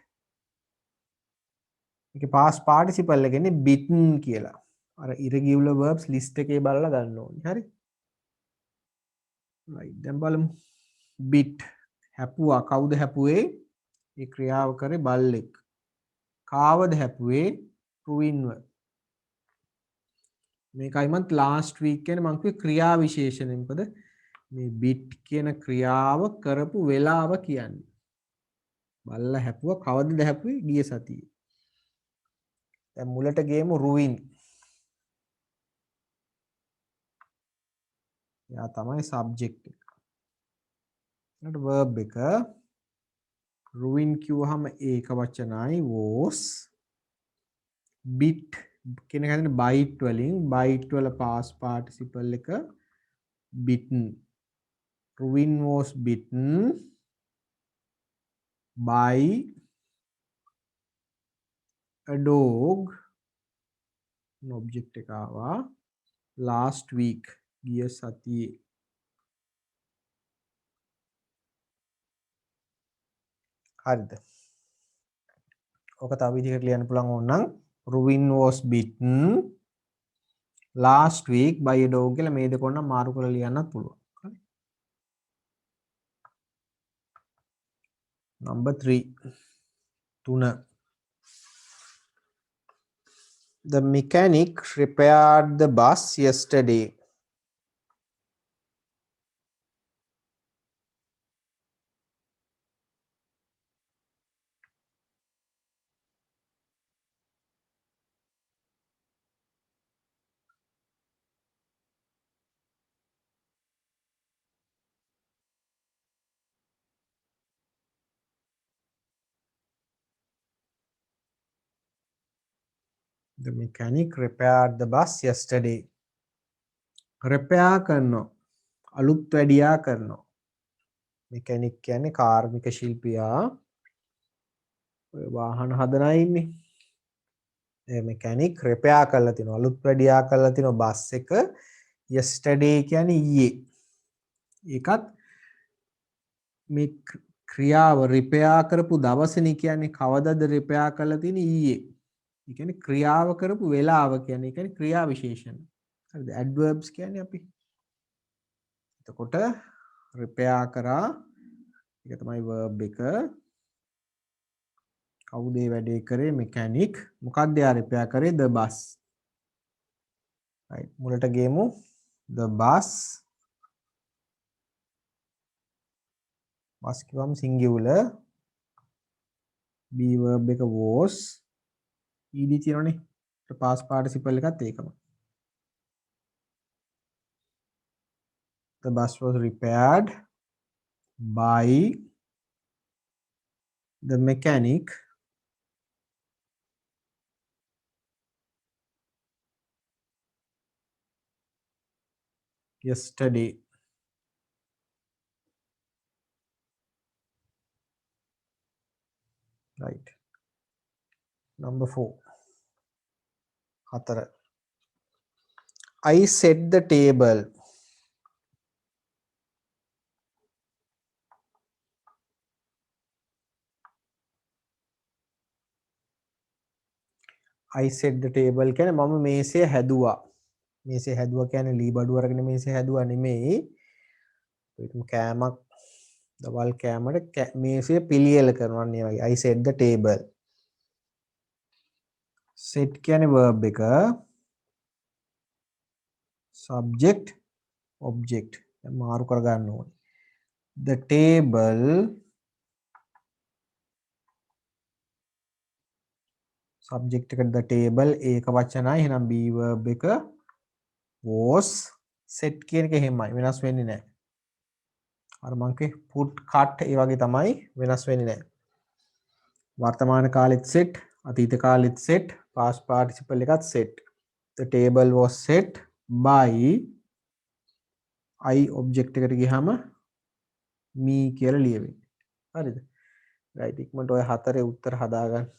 මේකේ past participle එක ඉන්නේ bitten කියලා. අර irregular verbs list එකේ බලලා ගන්න ඕනේ. හරි? right දැන් බලමු. bit හැපුවා කවුද හැපුවේ? ඒ ක්‍රියාව කරේ බල්ලෙක්. කාවද හැපුවේ? රුවින්ව. මේකයි මන්ත් ලාස්ට් වීක් කියන්නේ මං කිව්වේ ක්‍රියා විශේෂණය. මොකද මේ බිට් කියන ක්‍රියාව කරපු වෙලාව කියන්නේ. බල්ලා හැපුවා කවදද හැපුවේ? ගිය සතියේ. දැන් මුලට ගේමු රුවින්. එයා තමයි සබ්ජෙක්ට් එක. ඊට verb එක රුවින් කිව්වහම ඒක වචනයි was. bit කියන එක හැදෙන්නේ bite වලින්. bite වල past participle එක bitten. Ruin was bitten by a dog. object එක ආවා last week ගිය සතියේ. හරිද? ඔක තව විදිහකට ලියන්න පුළුවන් ඕනනම් Ruin was bitten last week by a dog කියලා මේ දෙක ඕනනම් මාරු කරලා ලියන්නත් පුළුවන්. හරි. number 3 3. The mechanic repaired the bus yesterday. The mechanic repaired the bus yesterday. repair කරනවා අලුත් වැඩියා කරනවා. mechanic කියන්නේ කාර්මික ශිල්පියා. ඔය වාහන හදන අය ඉන්නේ. ඒ mechanic repair කරලා තිනවා. අලුත් වැඩියා කරලා තිනවා බස් එක yesterday කියන්නේ ඊයේ. ඒකත් මේ ක්‍රියාව repair කරපු දවසනේ කියන්නේ කවදද repair කරලා තියෙන්නේ ඊයේ. ඒ කියන්නේ ක්‍රියාව කරපු වෙලාව කියන්නේ ඒ කියන්නේ ක්‍රියා විශේෂණ. හරිද? adverbs කියන්නේ අපි. එතකොට repair කරා ඒක තමයි verb එක. කවුද ඒ වැඩේ කරේ? mechanic. මොකක්ද යා repair කරේ? the bus. right මුලට ගේමු the bus. bus කිව්වම singular. be verb එක was. ed තියෙනවනේ. past participle එකත් ඒකම. The bus was repaired by the mechanic yesterday. right. Number 4. හතර. I set the table. I set the table කියන්නේ මම මේසය හැදුවා. මේසය හැදුවා කියන්නේ ලී බඩුව අරගෙන මේසය හැදුවා නෙමෙයි. ඒකම කෑමක් දවල් කෑමට මේසය පිළියෙල කරනවා නේ වගේ. I set the table. set කියන්නේ verb එක. subject object මාරු කර ගන්න ඕනේ. The table subject එකට the table ඒක වචනයි. එහෙනම් be verb එක was set කියන එක එහෙමයි. වෙනස් වෙන්නේ නැහැ. අර මං කිව්වේ put cut ඒ වගේ තමයි වෙනස් වෙන්නේ නැහැ. වර්තමාන කාලෙත් set, අතීත කාලෙත් set, past participle එකත් set. The table was set by I object එකට ගියාම me කියලා ලියවෙන්නේ. හරිද? right ඉක්මනට ඔය හතරේ උත්තර හදාගන්න.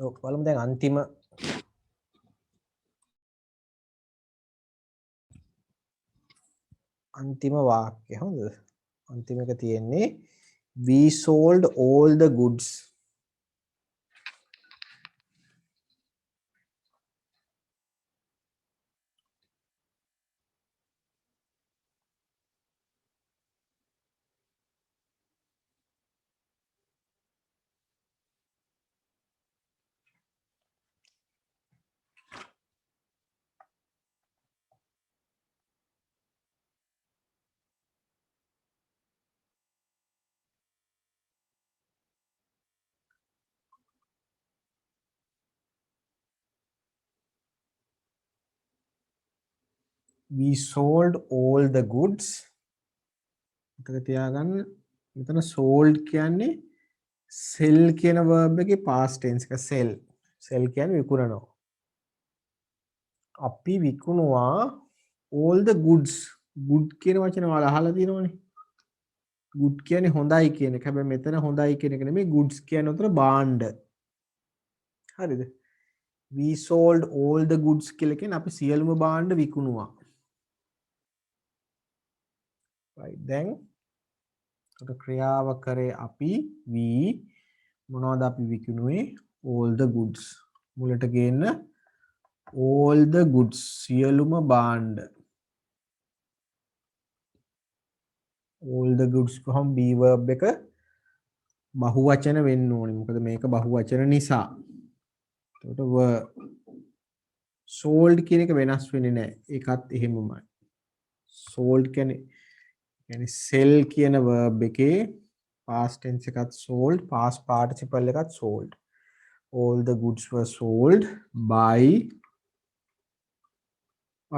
ඔව් බලමු දැන් අන්තිම වාක්‍ය හොඳද? අන්තිම එක තියෙන්නේ we sold all the goods. We sold all the goods. මතක තියාගන්න මෙතන sold කියන්නේ sell කියන verb එකේ past tense එක sell. sell කියන්නේ විකුණනවා. අපි විකුණුවා all the goods. good කියන වචනේ ඔයාලා අහලා තියෙනවනේ. good කියන්නේ හොඳයි කියන එක. හැබැයි මෙතන හොඳයි කියන එක නෙමෙයි goods කියන්නේ උතර භාණ්ඩ. හරිද? We sold all the goods කියලා කියන්නේ අපි සියලුම භාණ්ඩ විකුණුවා. right then ක්‍රියාව කරේ අපි we මොනවද අපි විකුණුවේ all the goods මුලට ගේන්න all the goods සියලුම භාණ්ඩ all the goods කොහොම be verb එක බහුවචන වෙන්න ඕනේ මොකද මේක බහුවචන නිසා එතකොට were sold කියන එක වෙනස් වෙන්නේ නැහැ ඒකත් එහෙමමයි sold කියන්නේ sell කියන verb එකේ past tense එකත් sold past participle එකත් sold all the goods were sold by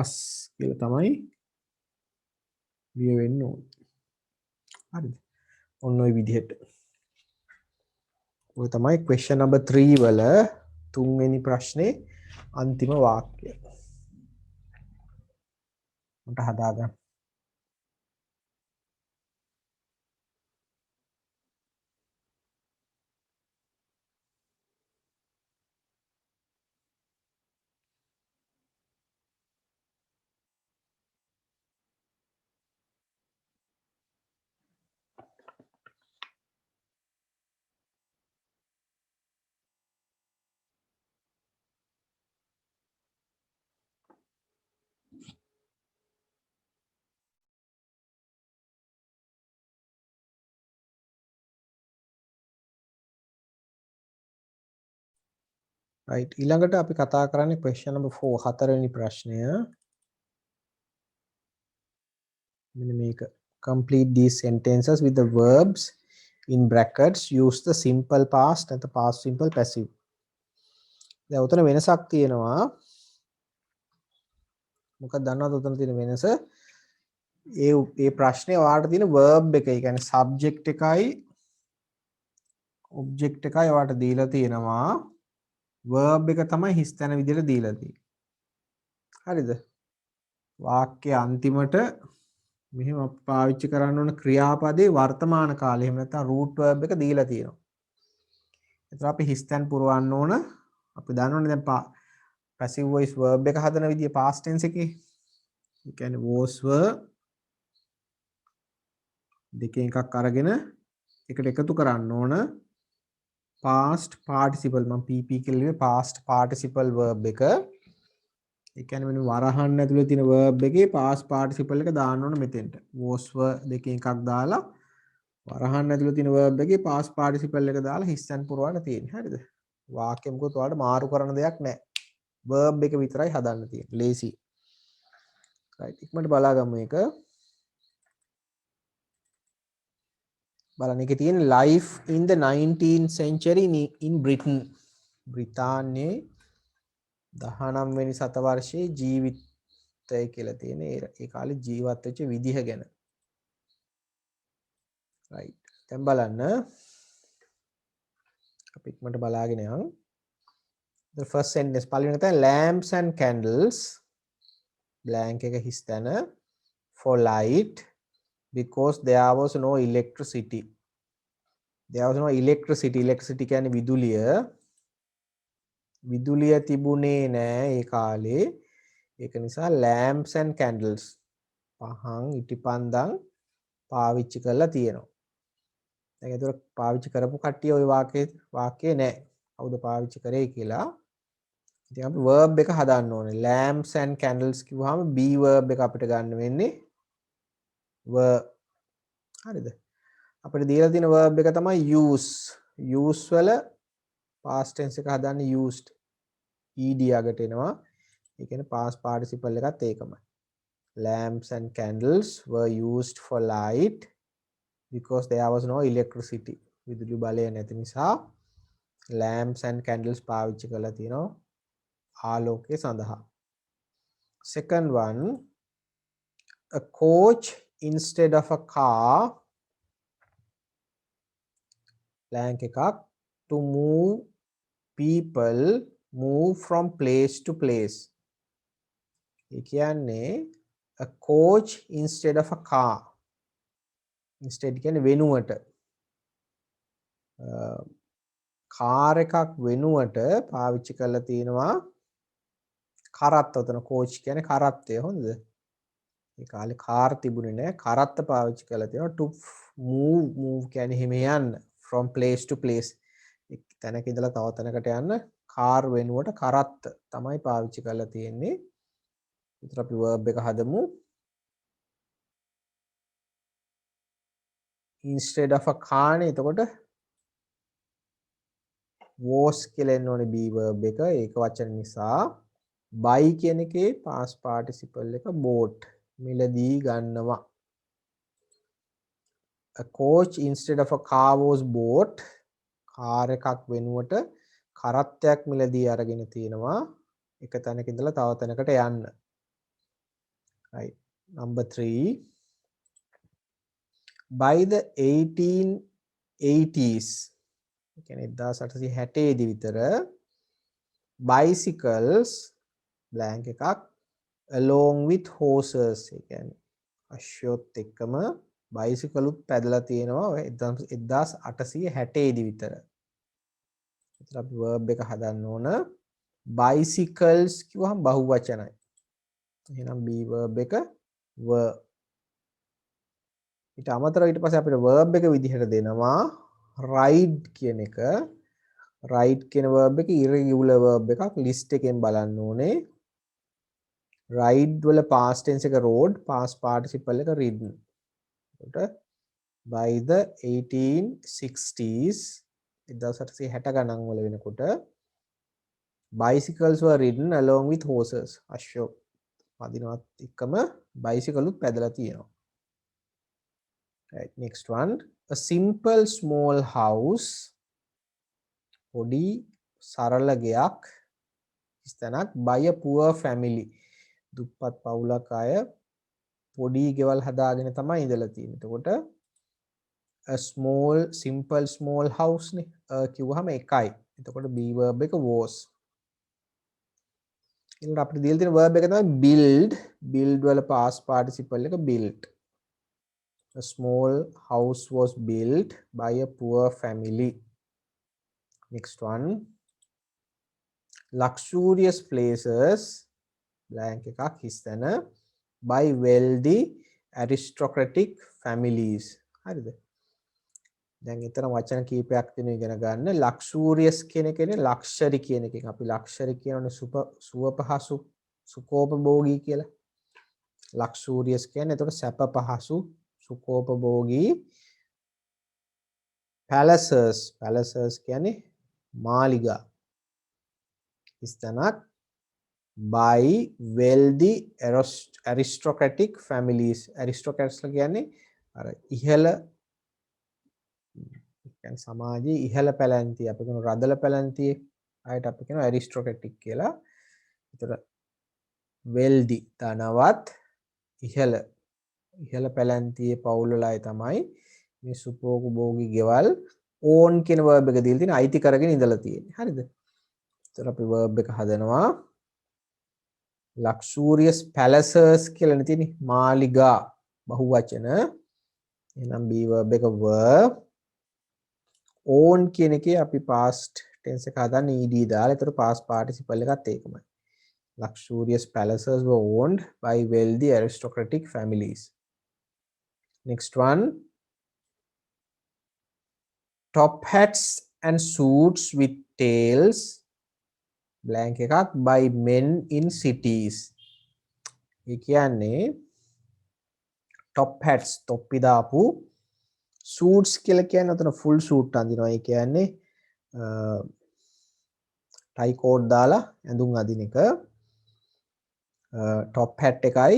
us කියලා තමයි ලියවෙන්න ඕනේ. හරිද? ඔන්න ඔය විදිහට. ඔය තමයි question number 3 වල තුන්වෙනි ප්‍රශ්නේ අන්තිම වාක්‍යය. උන්ට හදාගන්න. right ඊළඟට අපි කතා කරන්නේ question number 4 හතරවෙනි ප්‍රශ්නය. මෙන්න මේක. Complete these sentences with the verbs in brackets. Use the simple past and the past simple passive. දැන් උතන වෙනසක් තියෙනවා. මොකක්ද දන්නවද උතන තියෙන වෙනස? ඒ ප්‍රශ්නේ ඔයාලට තියෙන verb එක. ඒ කියන්නේ subject එකයි object එකයි ඔයාලට දීලා තියෙනවා. verb එක තමයි හිස් තැන විදිහට දීලා තියෙන්නේ. හරිද? වාක්‍ය අන්තිමට මෙහෙම පාවිච්චි කරන්න ඕන ක්‍රියාපදේ වර්තමාන කාලේ. එහෙම නැත්නම් root verb එක දීලා තියෙනවා. එතන අපි හිස් තැන් පුරවන්න ඕන. අපි දන්නවනේ දැන් passive voice verb එක හදන විදිය past tense එකේ. ඒ කියන්නේ was were දෙකෙන් එකක් අරගෙන එකට එකතු කරන්න ඕන past participle. මම pp කියලා ලිව්වේ past participle verb එක. ඒ කියන්නේ මෙන්න වරහන් ඇතුලේ තියෙන verb එකේ past participle එක දාන්න ඕන මෙතෙන්ට. was were දෙකෙන් එකක් දාලා වරහන් ඇතුලේ තියෙන verb එකේ past participle එක දාලා හිස් තැන් පුරවන්න තියෙන්නේ. හරිද? වාක්‍ය මොකද ඔයාලට මාරු කරන දෙයක් නැහැ. verb එක විතරයි හදන්න තියෙන්නේ. lazy. right. ඉක්මනට බලාගමු මේක. බලන්න එකේ තියෙන life in the 19th century in Britain. බ්‍රිතාන්‍යයේ 19 වෙනි සතවර්ෂයේ ජීවිතය කියලා තියෙන ඒ කාලේ ජීවත් වෙච්ච විදිහ ගැන. right. දැන් බලන්න අපි ඉක්මනට බලාගෙන යමු. the first sentence පළවෙනි තැන lamps and candles blank එක හිස් තැන for light because there was no electricity. there was no electricity. electricity කියන්නේ විදුලිය. විදුලිය තිබුණේ නෑ ඒ කාලේ. ඒක නිසා lamps and candles පහන් ඉටිපන්දම් පාවිච්චි කරලා තියෙනවා. දැන් ඒතර පාවිච්චි කරපු කට්ටිය ওই වාක්‍යේ නෑ. කවුද පාවිච්චි කරේ කියලා. ඉතින් අපි verb එක හදන්න ඕනේ. lamps and candles කිව්වහම be verb එක අපිට ගන්න වෙන්නේ were. හරිද? අපිට දීලා තියෙන verb එක තමයි use. use වල past tense එක හදන්න used. ed අගට එනවා. ඒ කියන්නේ past participle එකත් ඒකමයි. lamps and candles were used for light because there was no electricity. විදුලි බලය නැති නිසා lamps and candles පාවිච්චි කරලා තියෙනවා ආලෝකය සඳහා. second one, a coach instead of a car blank එකක් to move people move from place to place. ඒ කියන්නේ a coach instead of a car. instead කියන්නේ වෙනුවට. කාර් එකක් වෙනුවට පාවිච්චි කරලා තියෙනවා කරත්ත. උතන coach කියන්නේ කරත්තය. හොඳද? ඒ කාලේ කාර් තිබුණේ නැහැ. කරත්ත පාවිච්චි කරලා තියෙනවා to move කියන්නේ හිම යන්න from place to place. එක් තැනක ඉඳලා තව තැනකට යන්න කාර් වෙනුවට කරත්ත තමයි පාවිච්චි කරලා තියෙන්නේ. විතර අපි verb එක හදමු. instead of a car නේ. එතකොට was කියලා එන්න ඕනේ be verb එක. ඒක වචන නිසා buy කියන එකේ past participle එක bought. මිලදී ගන්නවා. a coach instead of a car was bought. Car එකක් වෙනුවට කරත්තයක් මිලදී අරගෙන තියෙනවා. එක තැනක ඉඳලා තව තැනකට යන්න. right. number 3, by the 1880s ඒ කියන්නේ 1860 දී විතර bicycles blank එකක් along with horses. ඒ කියන්නේ අශ්වයොත් එක්කම බයිසිකලුත් පැදලා තියෙනවා 1860 දී විතර. ඒතර අපි verb එක හදන්න ඕන. bicycles කිව්වහම බහුවචනයි. එහෙනම් be verb එක were. ඊට අමතරව ඊට පස්සේ අපිට verb එක විදිහට දෙනවා ride කියන එක. ride කියන verb එක irregular verb එකක්. list එකෙන් බලන්න ඕනේ. ride වල past tense එක rode, past participle එක ridden. එතකොට by the 1860s 1860 ගණන් වල වෙනකොට bicycles were ridden along with horses. අශ්ව පදිනවත් එක්කම බයිසිකලුත් පැදලා තියෙනවා. right. next one, a simple small house පොඩි සරල ගෙයක් ස්තනක් by a poor family. දුප්පත් පවුලක අය පොඩි ගෙවල් හදාගෙන තමයි ඉඳලා තියෙන්නේ. එතකොට a small simple small house නේ. කිව්වහම එකයි. එතකොට be verb එක was. ඊළඟට අපිට දීලා තියෙන verb එක තමයි build. build වල past participle එක built. A small house was built by a poor family. Next one. Luxurious places blank එකක් හිස්තැන by wealthy aristocratic families. හරිද? දැන් ඊතර වචන කීපයක් තියෙනවා ඉගෙන ගන්න. luxurious කියන එකනේ luxury කියන එකෙන් අපි luxury කියනනේ සුව පහසු සුකෝපභෝගී කියලා. luxurious කියන්නේ එතකොට සැප පහසු සුකෝපභෝගී. palaces කියන්නේ මාලිගා ස්ථානක් by wealthy aristocratic families. aristocrats කියන්නේ අර ඉහළ කියන්නේ සමාජයේ ඉහළ පැලැන්තිය අපි කියන රදල පැලැන්තියේ අයට අපි කියන aristocratic කියලා. ඒතර wealthy ධනවත් ඉහළ පැලැන්තියේ පවුල් වල අය තමයි මේ සුඛෝපභෝගී ගෙවල් own කියන verb එක දීලා තියෙන අයිති කරගෙන ඉඳලා තියෙන්නේ. හරිද? ඒතර අපි verb එක හදනවා luxurious palaces කියලා තියෙන්නේ මාලිගා බහුවචන. එහෙනම් be verb එක were. own කියන එකේ අපි past tense එක හදන්නේ ed දාලා. ඒතර past participle එකත් ඒකමයි. luxurious palaces were owned by wealthy aristocratic families. Next one. Top hats and suits with tails blank එකක් by men in cities. ඒ කියන්නේ top hats තොප්පි දාපු suits කියලා කියන්නේ අතන full suit අඳිනවා. ඒ කියන්නේ tie coat දාලා ඇඳුම් අඳින එක. top hat එකයි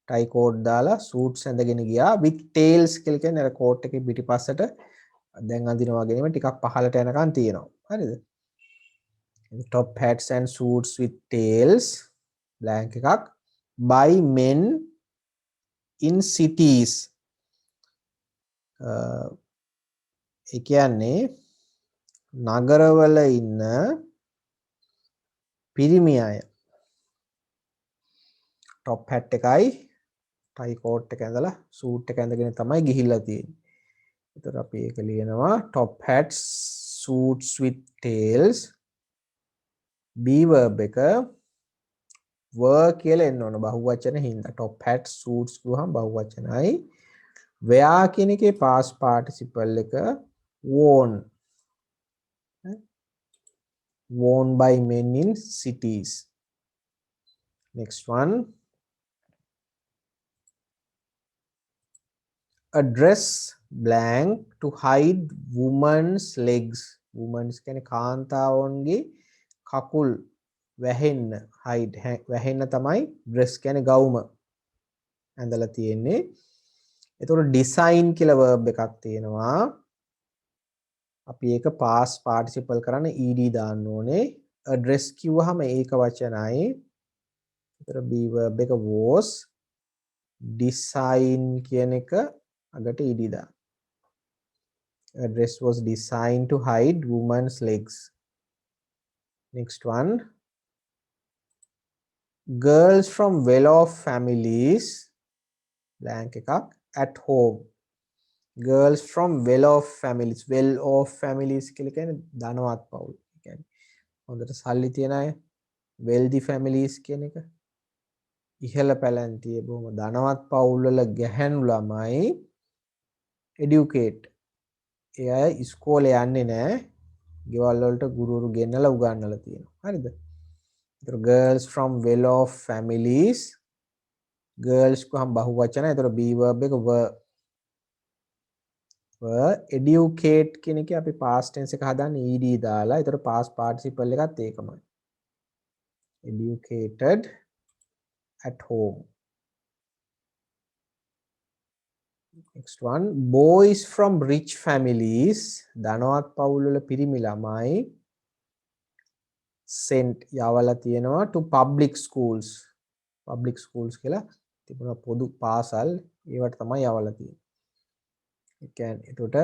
tie coat දාලා suits ඇඳගෙන ගියා. with tails කියලා කියන්නේ අර coat එකේ පිටිපස්සට දැන් අඳිනවා වගේම ටිකක් පහළට යනකම් තියෙනවා. හරිද? top hats and suits with tails blank එකක් by men in cities. ඒ කියන්නේ නගරවල ඉන්න පිරිමි අය top hat එකයි tie coat එක ඇඳලා suit එක ඇඳගෙන තමයි ගිහිල්ලා තියෙන්නේ. ඒතර අපි ඒක ලියනවා top hats suits with tails. be verb එක were කියලා එන්න ඕන බහුවචන හින්දා. top hats suits ගුවහම බහුවචනයි. wear කියන එකේ past participle එක worn. worn by men in cities. Next one. A dress blank to hide woman's legs. women's කියන්නේ කාන්තාවන්ගේ කකුල් වැහෙන්න hide වැහෙන්න තමයි dress කියන්නේ ගවුම ඇඳලා තියෙන්නේ. එතකොට design කියලා verb එකක් තියෙනවා. අපි ඒක past participle කරන්න ed දාන්න ඕනේ. a dress කිව්වහම ඒක වචනයි. ඒතර be verb එක was. design කියන එක අගට ed දාන්න. a dress was designed to hide woman's legs. Next one. girls from well-off families blank එකක් at home. girls from well-off families. well-off families කියලා කියන්නේ ධනවත් පවුල්. ඒ කියන්නේ හොඳට සල්ලි තියන අය wealthy families කියන එක. ඉහළ පැලැන්තියේ බොහොම ධනවත් පවුල් වල ගැහැණු ළමයි educate. ඒ අය ඉස්කෝලේ යන්නේ නැහැ. ගෙවල් වලට ගුරුවරු ගෙන්නලා උගන්වලා තියෙනවා. හරිද? ඒතර girls from well-off families. girls කොහම බහුවචනයි. ඒතර be verb එක were. educate කියන එකේ අපි past tense එක හදන්නේ ed දාලා. ඒතර past participle එකත් ඒකමයි. educated at home. Next one. boys from rich families ධනවත් පවුල් වල පිරිමි ළමයි sent යවලා තියෙනවා to public schools. public schools කියලා තිබුණා පොදු පාසල් ඒවට තමයි යවලා තියෙන්නේ. ඒ කියන්නේ එතකොට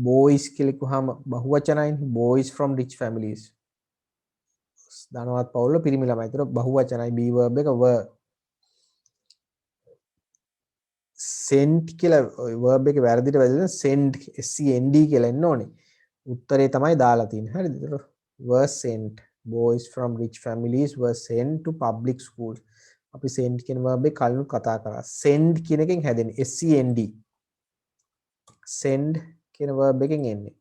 boys කියලා කිව්වහම බහුවචනයිනේ boys from rich families. ධනවත් පවුල පිරිමි ළමයි. ඒතර බහුවචනයි be verb එක were. sent කියලා verb එක වැරදිට වැදලා send send කියලා එන්න ඕනේ. උත්තරේ තමයි දාලා තියෙන්නේ. හරිද? ඒතර were sent. Boys from rich families were sent to public schools. අපි send කියන verb එක කලින් කතා කරා. send කියන එකෙන් හැදෙන්නේ send. send කියන verb එකෙන් එන්නේ.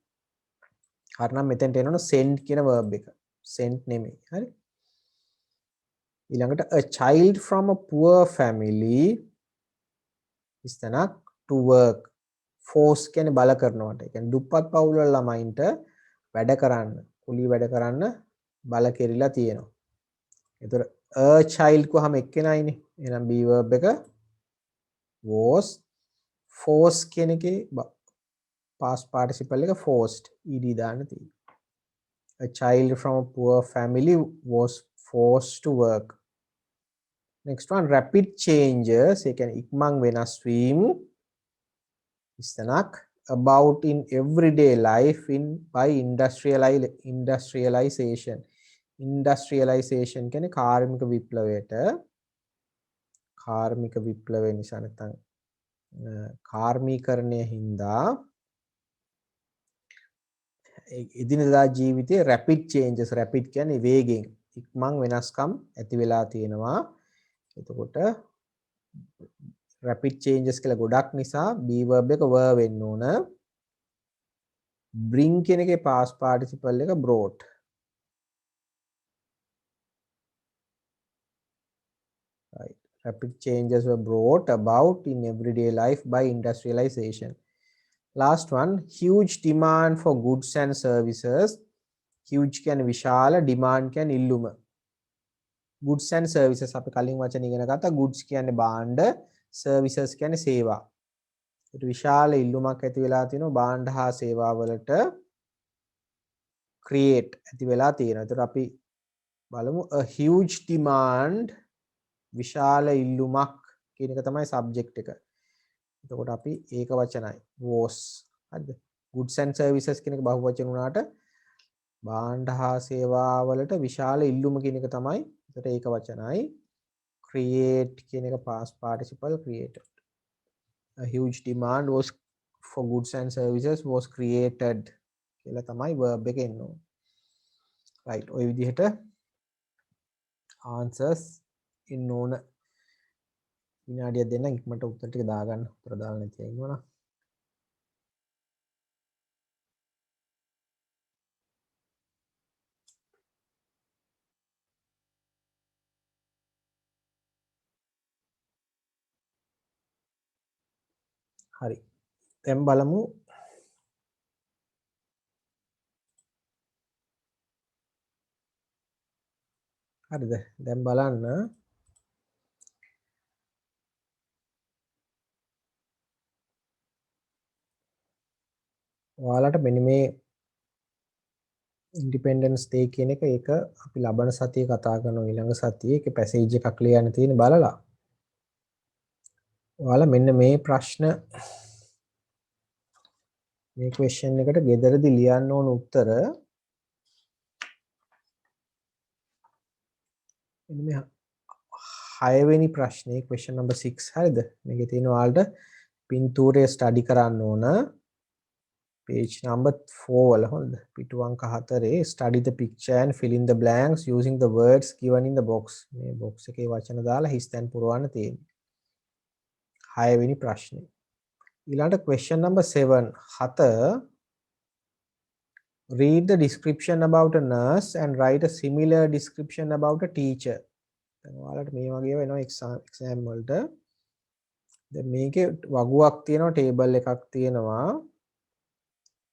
හරිනම් මෙතෙන්ට එනවනේ send කියන verb එක. sent නෙමෙයි. හරි? ඊළඟට a child from a poor family is තනක් to work. force කියන්නේ බල කරනවට. ඒ කියන්නේ දුප්පත් පවුල් වල ළමයින්ට වැඩ කරන්න, කුලී වැඩ කරන්න බල කෙරිලා තියෙනවා. ඒතර a child කොහම එක්කෙනයිනේ. එහෙනම් be verb එක was. force කියන එකේ past participle එක forced ed දාන්න තියෙනවා. A child from a poor family was forced to work. Next one, rapid changes. ඒ කියන්නේ ඉක්මන් වෙනස් වීම ඉස්තනක් about in everyday life by industrialization. Industrialization කියන්නේ කාර්මික විප්ලවය නිසා නැත්නම් කාර්මීකරණය හින්දා එදිනෙදා ජීවිතයේ rapid changes. rapid කියන්නේ වේගෙන් ඉක්මන් වෙනස්කම් ඇති වෙලා තියෙනවා. එතකොට rapid changes කියලා ගොඩක් නිසා be verb එක were වෙන්න ඕන. bring කියන එකේ past participle එක brought. Right. Rapid changes were brought about in everyday life by industrialization. Last one, huge demand for goods and services. Huge කියන්නේ විශාල, demand කියන්නේ ඉල්ලුම. goods and services අපි කලින් වචන ඉගෙන ගත්තා. goods කියන්නේ භාණ්ඩ, services කියන්නේ සේවා. ඒට විශාල ඉල්ලුමක් ඇති වෙලා තිනවා භාණ්ඩ හා සේවා වලට create ඇති වෙලා තියෙනවා. ඒතර අපි බලමු a huge demand විශාල ඉල්ලුමක් කියන එක තමයි subject එක. එතකොට අපි ඒක වචනයි was. හරිද? goods and services කියන එක බහුවචන වුණාට භාණ්ඩ හා සේවා වලට විශාල ඉල්ලුම කියන එක තමයි. එතකොට ඒක වචනයි. create කියන එක past participle created. A huge demand was for goods and services was created කියලා තමයි verb එක එන්නේ. right. ඔය විදිහට answers එන්න ඕන. විනාඩියක් දෙන්න ඉක්මනට උත්තර ටික දාගන්න. උත්තර දාලා නැති අය ඉන්නවනම්. හරි. දැන් බලමු හරිද? දැන් බලන්න ඔයාලට මෙන්න මේ ඉන්ඩිපෙන්ඩන්ස් ඩේ කියන එක ඒක අපි ලබන සතියේ කතා කරනවා. ඊළඟ සතියේ ඒක පැසේජ් එකක් ලියන්න තියෙන බලලා. ඔයාලා මෙන්න මේ ප්‍රශ්න මේ ක්වෙස්චන් එකට ගෙදරදී ලියන්න ඕන උත්තර මෙන්න මේ 6 වෙනි ප්‍රශ්නේ ක්වෙස්චන් නම්බර් 6 හරිද? මේකේ තියෙන ඔයාලට පින්තූරය ස්ටඩි කරන්න ඕන. page number 4 වල හොඳ පිටු අංක 4 study the picture and fill in the blanks using the words given in the box. මේ box එකේ වචන දාලා හිස්තැන් පුරවන්න තියෙන්නේ. 6 වෙනි ප්‍රශ්නේ. ඊළඟට question number 7 read the description about a nurse and write a similar description about a teacher. දැන් ඔයාලට මේ වගේ වෙනවා exam වලට. දැන් මේකේ වගුවක් තියෙනවා table එකක් තියෙනවා.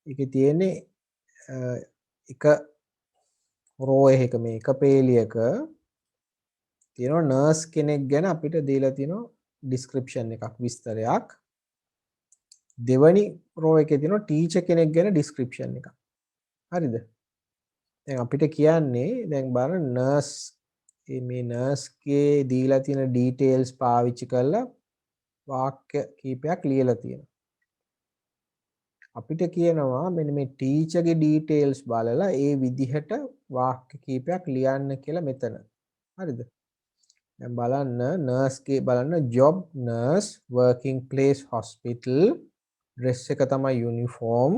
ඒකේ තියෙන්නේ එක row එකක මේ එක පේලියක තියෙනවා nurse කෙනෙක් ගැන අපිට දීලා තියෙනවා description එකක් විස්තරයක්. දෙවැනි row එකේ තියෙනවා teacher කෙනෙක් ගැන description එකක්. හරිද? දැන් අපිට කියන්නේ දැන් බලන්න nurse මේ නර්ස්ගේ දීලා තියෙන ඩීටේල්ස් පාවිච්චි කරලා වාක්‍ය කීපයක් ලියලා තියෙනවා. අපිට කියනවා මෙන්න මේ ටීචර්ගේ ඩීටේල්ස් බලලා ඒ විදිහට වාක්‍ය කීපයක් ලියන්න කියලා මෙතන. හරිද? දැන් බලන්න නර්ස්ගේ බලන්න job nurse working place hospital dress එක තමයි uniform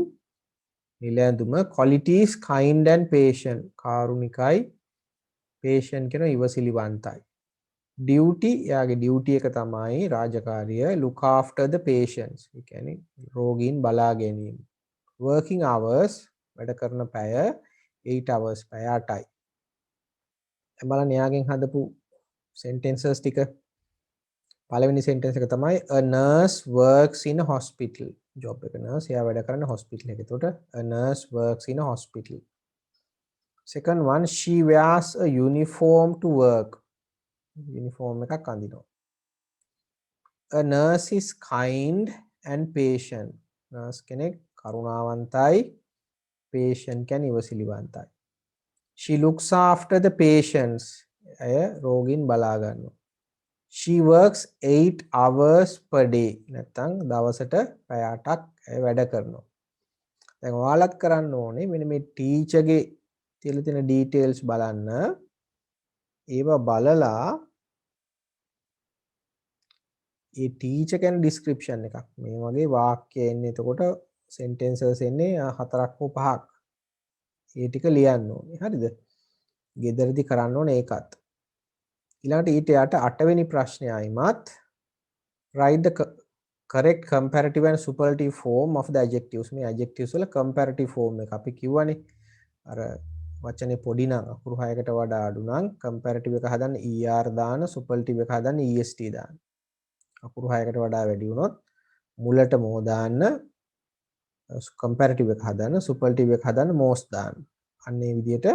නිලැඳුම qualities kind and patient කාරුණිකයි patient කියන ඉවසිලිවන්තයි. duty යාගේ duty එක තමයි රාජකාරිය look after the patients. ඒ කියන්නේ රෝගීන් බලා ගැනීම. working hours වැඩ කරන පැය 8 hours පැය 8යි. දැන් බලන්න යාගෙන් හදපු sentences ටික. පළවෙනි sentence එක තමයි a nurse works in a hospital. job එක nurse එයා වැඩ කරන්නේ hospital එකේ. එතකොට a nurse works in a hospital. second one she wears a uniform to work. uniform එකක් අඳිනවා. a nurse is kind and patient. nurse කෙනෙක් කරුණාවන්තයි patient කියන්නේ ඉවසිලිවන්තයි. she looks after the patients. ඇය රෝගීන් බලා ගන්නවා. she works 8 hours per day. නැත්නම් දවසට පැය 8ක් ඇය වැඩ කරනවා. දැන් ඔයාලත් කරන්න ඕනේ මෙන්න මේ ටීචර්ගේ තියලා තියෙන ඩීටේල්ස් බලන්න. ඒවා බලලා ඒ ටීචර් කියන ඩිස්ක්‍රිප්ෂන් එකක් මේ වගේ වාක්‍ය එන්නේ එතකොට සෙන්ටෙන්සස් එන්නේ 4ක් හෝ 5ක්. ඒ ටික ලියන්න ඕනේ. හරිද? ගෙදරදී කරන්න ඕනේ ඒකත්. ඊළඟට ඊට යට 8 වෙනි ප්‍රශ්නය ආයිමත් write the correct comparative and superlative form of the adjectives. මේ adjectives වල comparative form එක අපි කිව්වනේ අර වචනේ පොඩි නම් අකුරු 6කට වඩා අඩු නම් comparative එක හදන්න er දාන superlative එක හදන්න est දාන්න. අකුරු 6කට වඩා වැඩි වුණොත් මුලට more දාන්න comparative එක හදන්න superlative එක හදන්න most දාන්න. අන්න ඒ විදිහට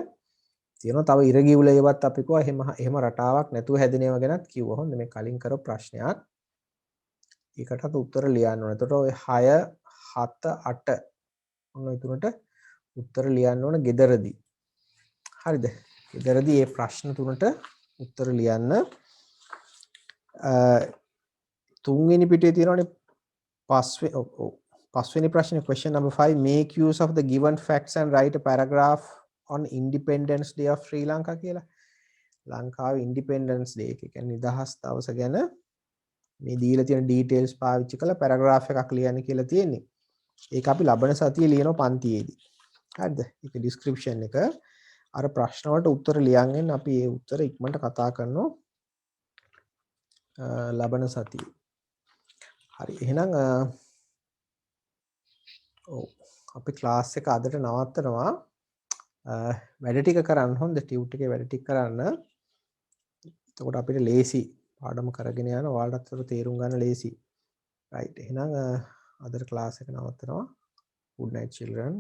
තියෙනවා. තව ඉරගිවුල ඒවත් අපි කිව්වා එහෙම රටාවක් නැතුව හැදෙන ඒවා ගැනත් කිව්වා. හොඳ මේ කලින් කරපු ප්‍රශ්නයක්. ඒකටත් උත්තර ලියන්න ඕන. එතකොට ඔය 6 7 8 ඔන්න ඔය තුනට උත්තර ලියන්න ඕන ගෙදරදී. හරිද? ගෙදරදී මේ ප්‍රශ්න තුනට උත්තර ලියන්න. තුන්වෙනි පිටුවේ තියෙනවානේ පස්වෙනි ප්‍රශ්නේ question number 5 make use of the given facts and write a paragraph on Independence Day of Sri Lanka කියලා. ලංකාවේ Independence Day එක කියන්නේ නිදහස් දවස ගැන මේ දීලා තියෙන details පාවිච්චි කරලා paragraph එකක් ලියන්න කියලා තියෙන්නේ. ඒක අපි ලබන සතියේ ලියනවා පන්තියේදී. හරිද? ඒක description එක අර ප්‍රශ්න වලට උත්තර ලියන්ගෙන අපි ඒ උත්තර ඉක්මනට කතා කරනවා ලබන සතියේ. හරි එහෙනම් අපි ක්ලාස් එක අදට නවත්තනවා. වැඩ ටික කරන්න හොඳ ටියුට් එකේ වැඩ ටික කරන්න. එතකොට අපිට ලේසි පාඩම කරගෙන යන ඔයාලටත් ඒක තේරුම් ගන්න ලේසි. right එහෙනම් අදට ක්ලාස් එක නවත්තනවා. good night children.